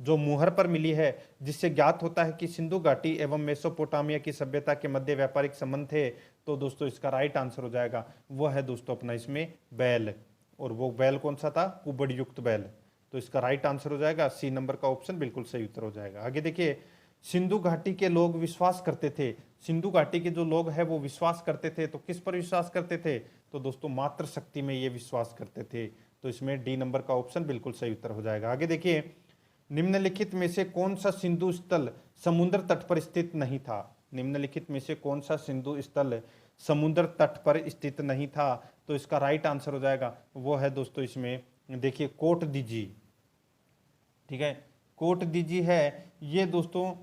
जो मुहर पर मिली है जिससे ज्ञात होता है कि सिंधु घाटी एवं मेसोपोटामिया की सभ्यता के मध्य व्यापारिक संबंध थे? तो दोस्तों इसका राइट आंसर हो जाएगा वो है दोस्तों अपना इसमें बैल। और वो बैल कौन सा था? कुबड़ युक्त बैल। तो इसका राइट आंसर हो जाएगा सी नंबर का ऑप्शन बिल्कुल सही उत्तर हो जाएगा। आगे देखिए, सिंधु घाटी के लोग विश्वास करते थे, सिंधु घाटी के जो लोग हैं वो विश्वास करते थे, तो किस पर विश्वास करते थे? तो दोस्तों मातृ शक्ति में ये विश्वास करते थे। तो इसमें डी नंबर का ऑप्शन बिल्कुल सही उत्तर हो जाएगा। आगे देखिए, निम्नलिखित में से कौन सा सिंधु स्थल समुद्र तट पर स्थित नहीं था? निम्नलिखित में से कौन सा सिंधु स्थल समुद्र तट पर स्थित नहीं था? तो इसका राइट आंसर हो जाएगा वो है दोस्तों इसमें देखिए कोट दीजी। ठीक है, कोट दीजी है ये दोस्तों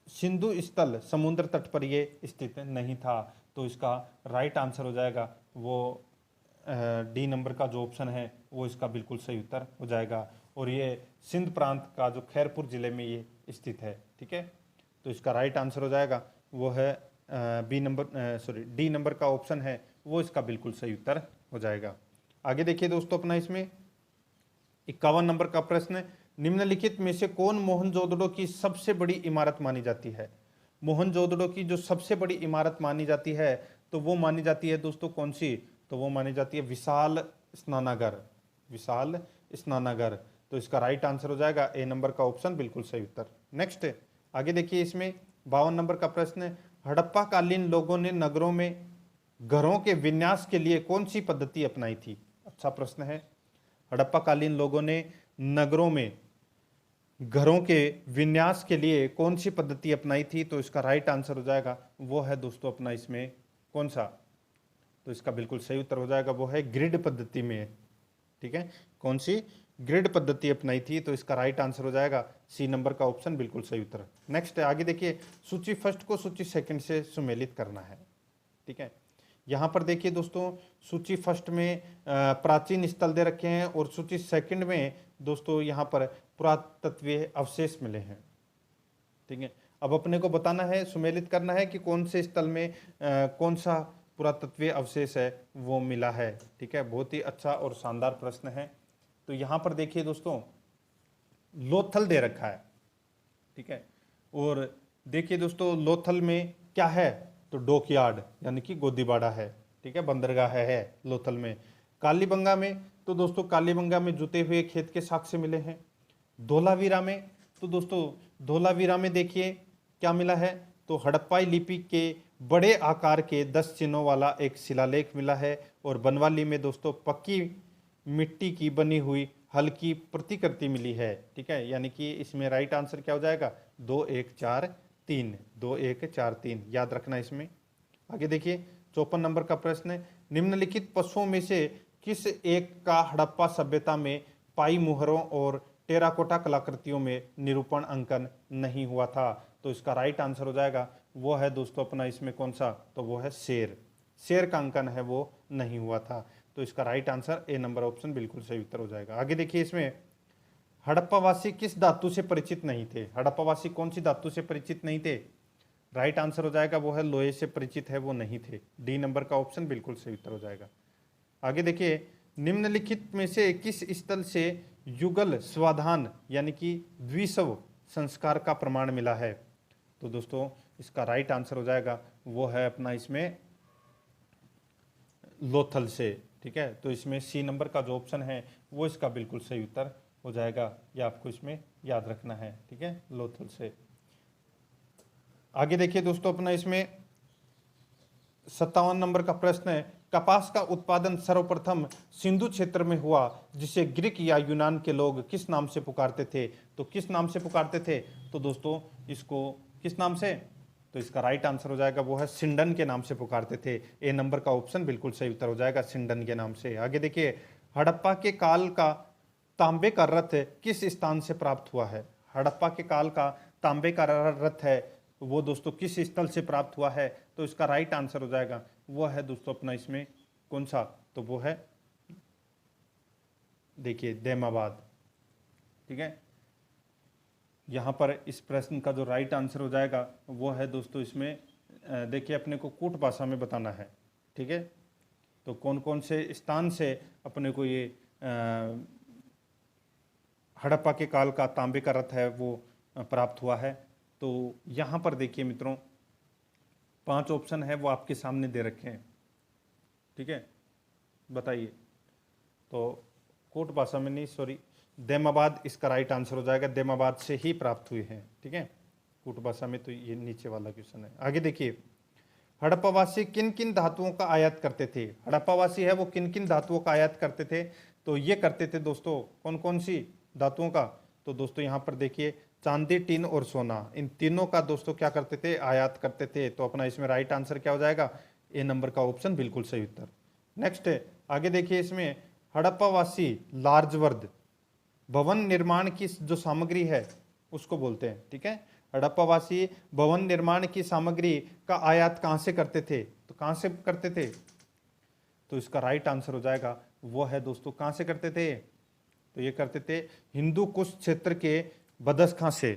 सिंधु स्थल समुद्र तट पर ये स्थित नहीं था। तो इसका राइट आंसर हो जाएगा वो डी नंबर का जो ऑप्शन है वो इसका बिल्कुल सही उत्तर हो जाएगा। और ये सिंध प्रांत का जो खैरपुर जिले में ये स्थित है। ठीक है, तो इसका राइट आंसर हो जाएगा वो है डी नंबर का ऑप्शन है वो इसका बिल्कुल सही उत्तर हो जाएगा। आगे देखिए दोस्तों, अपना इसमें 51 नंबर का प्रश्न, निम्नलिखित में से कौन मोहनजोदड़ो की सबसे बड़ी इमारत मानी जाती है? मोहनजोदड़ो की जो सबसे बड़ी इमारत मानी जाती है तो वो मानी जाती है दोस्तों कौन सी? तो वो मानी जाती है विशाल स्नानागार, विशाल स्नानागार। तो इसका राइट आंसर हो जाएगा ए नंबर का ऑप्शन बिल्कुल सही उत्तर। नेक्स्ट आगे देखिए, इसमें 52 नंबर का प्रश्न है, हड़प्पा कालीन लोगों ने नगरों में घरों के विन्यास के लिए कौन सी पद्धति अपनाई थी? अच्छा प्रश्न है। हड़प्पा कालीन लोगों ने नगरों में घरों के विन्यास के लिए कौन सी पद्धति अपनाई थी? तो इसका राइट आंसर हो जाएगा वो है दोस्तों अपना इसमें कौन सा? तो इसका बिल्कुल सही उत्तर हो जाएगा वो है ग्रिड पद्धति में। ठीक है, कौन सी? ग्रिड पद्धति अपनाई थी। तो इसका राइट आंसर हो जाएगा सी नंबर का ऑप्शन बिल्कुल सही उत्तर। नेक्स्ट है, आगे देखिए, सूची फर्स्ट को सूची सेकंड से सुमेलित करना है। ठीक है, यहाँ पर देखिए दोस्तों, सूची फर्स्ट में प्राचीन स्थल दे रखे हैं और सूची सेकंड में दोस्तों यहाँ पर पुरातत्वीय अवशेष मिले हैं। ठीक है, अब अपने को बताना है, सुमेलित करना है कि कौन से स्थल में कौन सा पुरातत्वीय अवशेष है वो मिला है। ठीक है, बहुत ही अच्छा और शानदार प्रश्न है। तो यहाँ पर देखिए दोस्तों, लोथल दे रखा है। ठीक है, और देखिए दोस्तों लोथल में क्या है? तो डॉकयार्ड यानी कि गोदीबाड़ा है। ठीक है, बंदरगाह है लोथल में। कालीबंगा में तो दोस्तों कालीबंगा में जुते हुए खेत के साक्ष्य मिले हैं। धोलावीरा में तो दोस्तों धोलावीरा में देखिए क्या मिला है? तो हड़प्पाई लिपि के बड़े आकार के 10 चिन्हों वाला एक शिलालेख मिला है। और बनवाली में दोस्तों पक्की मिट्टी की बनी हुई हल्की प्रतिकृति मिली है। ठीक है, यानी कि इसमें राइट आंसर क्या हो जाएगा? 2 1 4 3, 2 1 4 3 याद रखना इसमें। आगे देखिए 54 नंबर का प्रश्न है, निम्नलिखित पशुओं में से किस एक का हड़प्पा सभ्यता में पाई मुहरों और टेराकोटा कलाकृतियों में निरूपण अंकन नहीं हुआ था? तो इसका राइट आंसर हो जाएगा वो है दोस्तों अपना इसमें कौन सा? तो वो है शेर। शेर का अंकन है वो नहीं हुआ था। तो इसका right answer A number option बिल्कुल सही उत्तर हो जाएगा। आगे देखिए, इसमें हड़प्पावासी किस धातु से परिचित नहीं थे? हड़प्पावासी कौन सी धातु से परिचित नहीं थे? राइट आंसर हो जाएगा वो है लोहे से परिचित है वो नहीं थे। डी नंबर का ऑप्शन बिल्कुल सही उत्तर हो जाएगा। आगे देखिए, निम्नलिखित में से किस स्थल से युगल स्वाधान यानी कि द्विशव संस्कार का प्रमाण मिला है? तो दोस्तों इसका राइट आंसर हो जाएगा वो है अपना इसमें लोथल से। ठीक है, तो इसमें सी नंबर का जो ऑप्शन है वो इसका बिल्कुल सही उत्तर हो जाएगा। ये आपको इसमें याद रखना है। ठीक है, लोथल से। आगे देखिए दोस्तों, अपना इसमें 57 नंबर का प्रश्न है, कपास का उत्पादन सर्वप्रथम सिंधु क्षेत्र में हुआ जिसे ग्रीक या यूनान के लोग किस नाम से पुकारते थे? तो किस नाम से पुकारते थे? तो दोस्तों इसको किस नाम से? तो इसका राइट आंसर हो जाएगा वो है सिंडन के नाम से पुकारते थे। ए नंबर का ऑप्शन बिल्कुल सही उत्तर हो जाएगा, सिंडन के नाम से। आगे देखिए, हड़प्पा के काल का तांबे का रथ किस स्थान से प्राप्त हुआ है? हड़प्पा के काल का तांबे का रथ है वो दोस्तों किस स्थल से प्राप्त हुआ है? तो इसका राइट आंसर हो जाएगा वो है दोस्तों अपना इसमें कौन सा? तो वो है देखिए दैमाबाद। ठीक है, यहाँ पर इस प्रश्न का जो राइट आंसर हो जाएगा वो है दोस्तों इसमें देखिए अपने को कूट भाषा में बताना है। ठीक है, तो कौन कौन से स्थान से अपने को ये हड़प्पा के काल का तांबे का रथ है वो प्राप्त हुआ है। तो यहाँ पर देखिए मित्रों 5 ऑप्शन है वो आपके सामने दे रखे हैं। ठीक है, बताइए। तो कोट भाषा में नहीं, सॉरी, दैमाबाद इसका राइट आंसर हो जाएगा। दैमाबाद से ही प्राप्त हुए हैं। ठीक है, कूट भाषा में तो ये नीचे वाला क्वेश्चन है। आगे देखिए, हड़प्पावासी किन किन धातुओं का आयात करते थे? हड़प्पावासी है वो किन किन धातुओं का आयात करते थे? तो ये करते थे दोस्तों कौन कौन सी धातुओं का? तो दोस्तों यहाँ पर देखिए चांदी, टीन और सोना, इन तीनों का दोस्तों क्या करते थे? आयात करते थे। तो अपना इसमें राइट आंसर क्या हो जाएगा? ए नंबर का ऑप्शन बिल्कुल सही उत्तर। नेक्स्ट आगे देखिए, इसमें हड़प्पावासी लार्जवर्द भवन निर्माण की जो सामग्री है उसको बोलते हैं। ठीक है, हड़प्पावासी भवन निर्माण की सामग्री का आयात कहाँ से करते थे? तो कहाँ से करते थे? तो इसका राइट आंसर हो जाएगा वो है दोस्तों कहाँ से करते थे? तो ये करते थे हिंदू कुश क्षेत्र के बदसखां से।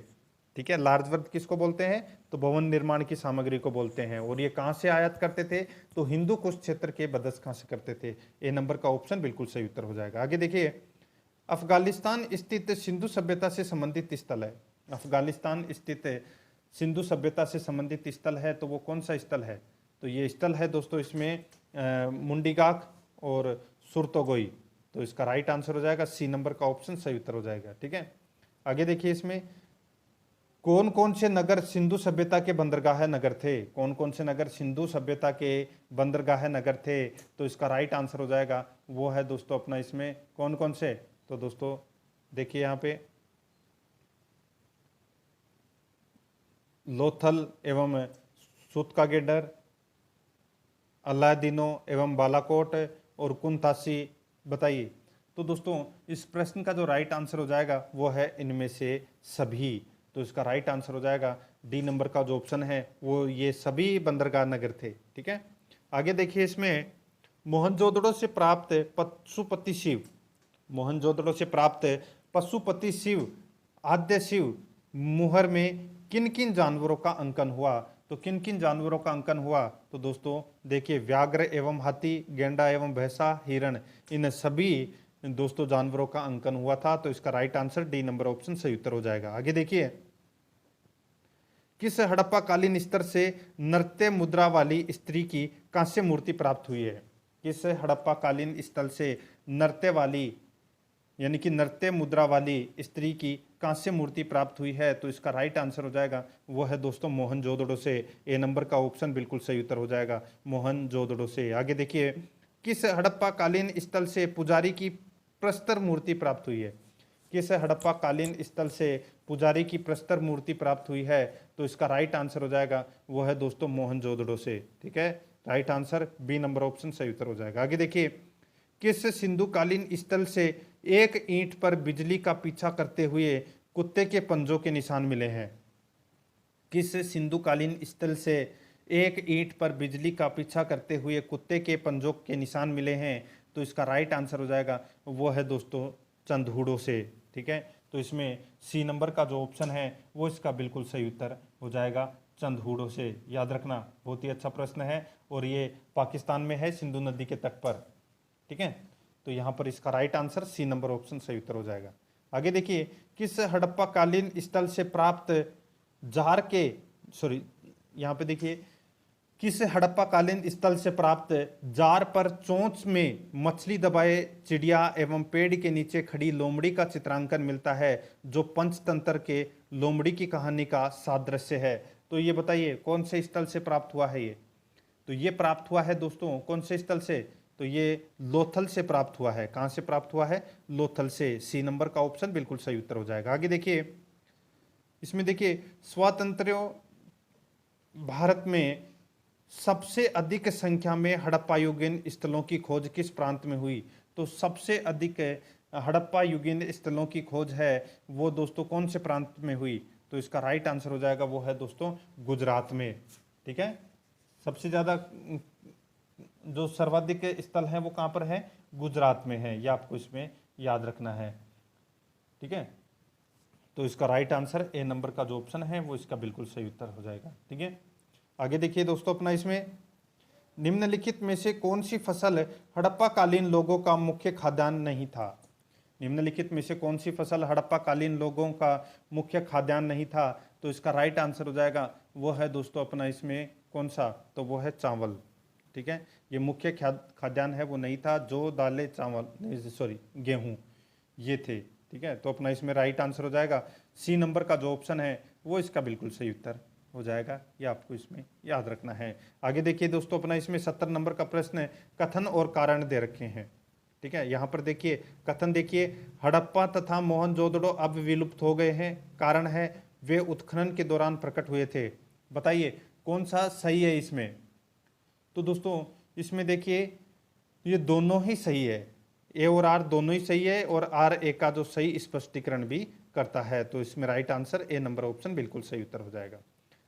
ठीक है, लार्जवर्द किसको बोलते हैं? तो भवन निर्माण की सामग्री को बोलते हैं। और ये कहाँ से आयात करते थे? तो हिंदू कुश क्षेत्र के बदसखां से करते थे। ए नंबर का ऑप्शन बिल्कुल सही उत्तर हो जाएगा। आगे देखिए, अफगानिस्तान स्थित सिंधु सभ्यता से संबंधित स्थल है। अफगानिस्तान स्थित सिंधु सभ्यता से संबंधित स्थल है तो वो कौन सा स्थल है? तो ये स्थल है दोस्तों इसमें मुंडीगाक और सुरतोगोई। तो इसका राइट आंसर हो जाएगा सी नंबर का ऑप्शन सही उत्तर हो जाएगा। ठीक है, आगे देखिए इसमें कौन कौन से नगर सिंधु सभ्यता के बंदरगाह नगर थे? कौन कौन से नगर सिंधु सभ्यता के बंदरगाह नगर थे? तो इसका राइट आंसर हो जाएगा वो है दोस्तों अपना इसमें कौन कौन से। तो दोस्तों देखिए यहाँ पे लोथल एवं सूतकागेडर, अलादीनो एवं बालाकोट और कुंतासी। बताइए। तो दोस्तों इस प्रश्न का जो राइट आंसर हो जाएगा वो है इनमें से सभी। तो इसका राइट आंसर हो जाएगा डी नंबर का जो ऑप्शन है वो ये सभी बंदरगाह नगर थे। ठीक है, आगे देखिए इसमें मोहनजोदड़ो से प्राप्त पशुपति शिव, मोहनजोदड़ो से प्राप्त पशुपति शिव आद्य शिव मुहर में किन किन जानवरों का अंकन हुआ? तो किन किन जानवरों का अंकन हुआ? तो दोस्तों देखिए व्याघ्र एवं हाथी, गेंडा एवं भैंसा, हिरण, इन सभी दोस्तों जानवरों का अंकन हुआ था। तो इसका right answer D number option सही उत्तर हो जाएगा। आगे देखिए किस हड़प्पा कालीन स्तर से नृत्य मुद्रा वाली स्त्री की कांस्य मूर्ति प्राप्त हुई है? किस हड़प्पा कालीन स्थल से नृत्य वाली यानी कि नृत्य मुद्रा वाली स्त्री की कांस्य मूर्ति प्राप्त हुई है? तो इसका राइट आंसर हो जाएगा वो है दोस्तों मोहनजोदड़ो से। ए नंबर का ऑप्शन बिल्कुल सही उत्तर हो जाएगा मोहनजोदड़ो से। आगे देखिए किस हड़प्पा कालीन स्थल से पुजारी की प्रस्तर मूर्ति प्राप्त हुई है? किस हड़प्पा कालीन स्थल से पुजारी की प्रस्तर मूर्ति प्राप्त हुई है? तो इसका राइट आंसर हो जाएगा वो है दोस्तों मोहनजोदड़ो से। ठीक है, right answer B number option सही उत्तर हो जाएगा। आगे देखिए किस सिंधुकालीन स्थल से एक ईंट पर बिजली का पीछा करते हुए कुत्ते के पंजों के निशान मिले हैं? किस सिंधुकालीन स्थल से एक ईंट पर बिजली का पीछा करते हुए कुत्ते के पंजों के निशान मिले हैं? तो इसका राइट आंसर हो जाएगा वो है दोस्तों चंदहूड़ो से। ठीक है, तो इसमें सी नंबर का जो ऑप्शन है वो इसका बिल्कुल सही उत्तर हो जाएगा चंदहूड़ो से। याद रखना बहुत ही अच्छा प्रश्न है और ये पाकिस्तान में है सिंधु नदी के तट पर। ठीक है, तो यहाँ पर इसका right answer C number option सही उत्तर हो जाएगा। आगे देखिए किस हड़प्पा कालीन स्थल से प्राप्त जार के यहाँ पे देखिए किस हड़प्पा कालीन स्थल से प्राप्त जार पर चोंच में मछली दबाए चिड़िया एवं पेड़ के नीचे खड़ी लोमड़ी का चित्रांकन मिलता है जो पंचतंत्र के लोमड़ी की कहानी का सादृश्य है? तो ये बताइए कौन से स्थल से प्राप्त हुआ है ये? तो ये प्राप्त हुआ है दोस्तों कौन से स्थल से? तो ये लोथल से प्राप्त हुआ है। कहाँ से प्राप्त हुआ है? लोथल से। सी नंबर का ऑप्शन बिल्कुल सही उत्तर हो जाएगा। आगे देखिए इसमें देखिए स्वातंत्र्य भारत में सबसे अधिक संख्या में हड़प्पा युगीन स्थलों की खोज किस प्रांत में हुई? तो सबसे अधिक हड़प्पा युगीन स्थलों की खोज है वो दोस्तों कौन से प्रांत में हुई? तो इसका राइट आंसर हो जाएगा वो है दोस्तों गुजरात में। ठीक है, सबसे ज़्यादा जो सर्वाधिक स्थल है वो कहाँ पर है? गुजरात में है। ये आपको इसमें याद रखना है। ठीक है, तो इसका राइट आंसर ए नंबर का जो ऑप्शन है वो इसका बिल्कुल सही उत्तर हो जाएगा। ठीक है, आगे देखिए दोस्तों अपना इसमें निम्नलिखित में से कौन सी फसल हड़प्पा कालीन लोगों का मुख्य खाद्यान्न नहीं था? निम्नलिखित में से कौन सी फसल हड़प्पा कालीन लोगों का मुख्य खाद्यान्न नहीं था? तो इसका राइट आंसर हो जाएगा वो है दोस्तों अपना इसमें कौन सा? तो वो है चावल। ठीक है, ये मुख्य खाद्यान्न है वो नहीं था। जो दालें चावल गेहूँ ये थे। ठीक है, तो अपना इसमें राइट आंसर हो जाएगा सी नंबर का जो ऑप्शन है वो इसका बिल्कुल सही उत्तर हो जाएगा। ये आपको इसमें याद रखना है। आगे देखिए दोस्तों अपना इसमें 70 नंबर का प्रश्न है, कथन और कारण दे रखे हैं। ठीक है, यहाँ पर देखिए कथन देखिए हड़प्पा तथा मोहनजोदड़ो अब विलुप्त हो गए हैं, कारण है वे उत्खनन के दौरान प्रकट हुए थे। बताइए कौन सा सही है इसमें? तो दोस्तों इसमें देखिए ये दोनों ही सही है, ए और आर दोनों ही सही है और आर ए का जो सही स्पष्टीकरण भी करता है। तो इसमें right answer A number option बिल्कुल सही उत्तर हो जाएगा।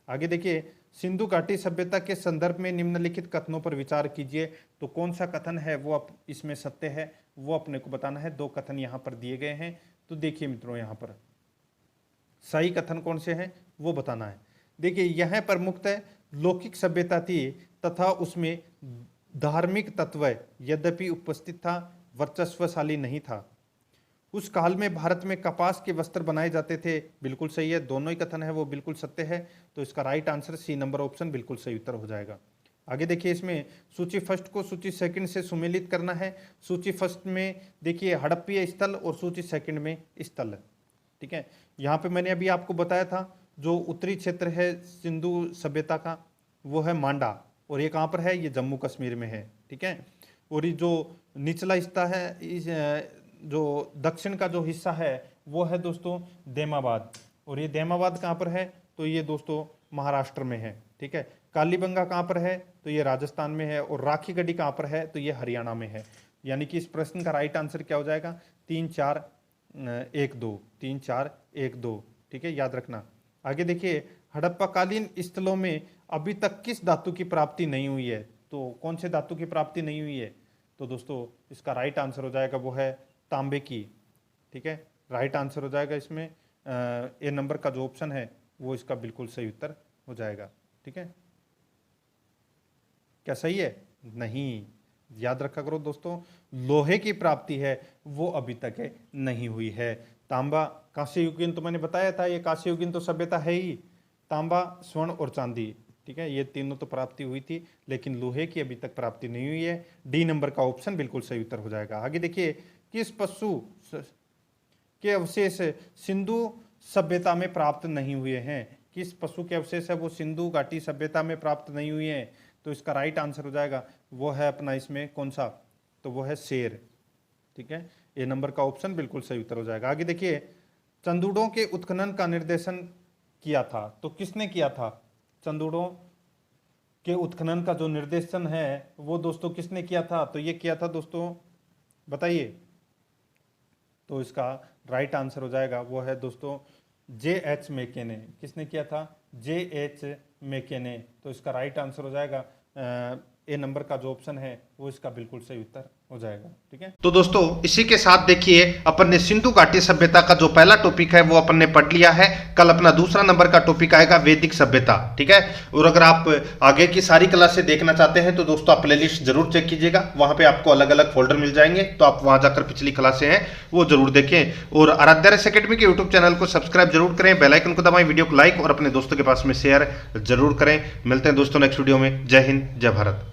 आगे देखिए सिंधु घाटी सभ्यता के संदर्भ में निम्नलिखित कथनों पर विचार कीजिए। तो कौन सा कथन है वो इसमें सत्य है वो अपने को बताना है। दो कथन यहाँ पर दिए गए हैं, तो देखिए मित्रों यहाँ पर सही कथन कौन से हैं वो बताना है। देखिए यहाँ पर मुख्यतः लौकिक सभ्यता थी तथा उसमें धार्मिक तत्व यद्यपि उपस्थित था, वर्चस्वशाली नहीं था। उस काल में भारत में कपास के वस्त्र बनाए जाते थे, बिल्कुल सही है। दोनों ही कथन है वो बिल्कुल सत्य है। तो इसका right answer C number option बिल्कुल सही उत्तर हो जाएगा। आगे देखिए, इसमें सूची फर्स्ट को सूची सेकंड से सुमेलित करना है। सूची फर्स्ट में देखिए हड़प्पीय स्थल और सूची सेकंड में स्थल, ठीक है। यहाँ पे मैंने अभी आपको बताया था जो उत्तरी क्षेत्र है सिंधु सभ्यता का वो है मांडा, और ये कहाँ पर है, ये जम्मू कश्मीर में है, ठीक है। और ये जो निचला हिस्सा है, इस जो दक्षिण का जो हिस्सा है वो है दोस्तों देमाबाद, और ये देमाबाद कहाँ पर है, तो ये दोस्तों महाराष्ट्र में है, ठीक है। कालीबंगा कहाँ पर है, तो ये राजस्थान में है, और राखी गढ़ी कहाँ पर है, तो ये हरियाणा में है। यानी कि इस प्रश्न का राइट आंसर क्या हो जाएगा, 3 4 1 2, 3 4 1 2, ठीक है, याद रखना। आगे देखिए, हड़प्पाकालीन स्थलों में अभी तक किस धातु की प्राप्ति नहीं हुई है, तो कौन से धातु की प्राप्ति नहीं हुई है, तो दोस्तों इसका राइट आंसर हो जाएगा वो है तांबे की, ठीक है। राइट आंसर हो जाएगा इसमें ए नंबर का जो ऑप्शन है वो इसका बिल्कुल सही उत्तर हो जाएगा, ठीक है। क्या सही है, नहीं, याद रखा करो दोस्तों, लोहे की प्राप्ति है वो अभी तक नहीं हुई है। तांबा, कांस्य युगीन तो मैंने बताया था, ये कांस्य युगीन तो सभ्यता है ही। तांबा, स्वर्ण और चांदी, ठीक है, ये तीनों तो प्राप्ति हुई थी, लेकिन लोहे की अभी तक प्राप्ति नहीं हुई है। डी नंबर का ऑप्शन बिल्कुल सही उत्तर हो जाएगा। आगे देखिए, किस पशु के अवशेष सिंधु सभ्यता में प्राप्त नहीं हुए हैं, किस पशु के अवशेष है वो सिंधु घाटी सभ्यता में प्राप्त नहीं हुए हैं, तो इसका राइट आंसर हो जाएगा वो है अपना इसमें कौन सा, तो वो है शेर, ठीक है। ए नंबर का ऑप्शन बिल्कुल सही उत्तर हो जाएगा। आगे देखिए, चंदूड़ों के उत्खनन का निर्देशन किया था, तो किसने किया था, चंदूड़ों के उत्खनन का जो निर्देशन है वो दोस्तों किसने किया था, तो ये किया था दोस्तों, बताइए, तो इसका राइट आंसर हो जाएगा वो है दोस्तों J.H. मेके ने। किसने किया था, J.H. मेके ने, तो इसका राइट आंसर हो जाएगा ए नंबर का जो ऑप्शन है वो इसका बिल्कुल सही उत्तर हो जाएगा, ठीक है।
तो दोस्तों इसी के साथ देखिए अपन ने सिंधु घाटी सभ्यता का जो पहला टॉपिक है वो अपन ने पढ़ लिया है। कल अपना दूसरा नंबर का टॉपिक आएगा वैदिक सभ्यता, ठीक है। और अगर आप आगे की सारी क्लासें देखना चाहते हैं तो दोस्तों आप प्लेलिस्ट जरूर चेक कीजिएगा, वहां पे आपको अलग अलग फोल्डर मिल जाएंगे, तो आप वहां जाकर पिछली क्लासें हैं वो जरूर देखें। और आराध्या रेस एकेडमी के यूट्यूब चैनल को सब्सक्राइब जरूर करें, बेल आइकन को दबाएं, वीडियो को लाइक और अपने दोस्तों के पास में शेयर जरूर करें। मिलते हैं दोस्तों नेक्स्ट वीडियो में। जय हिंद, जय भारत।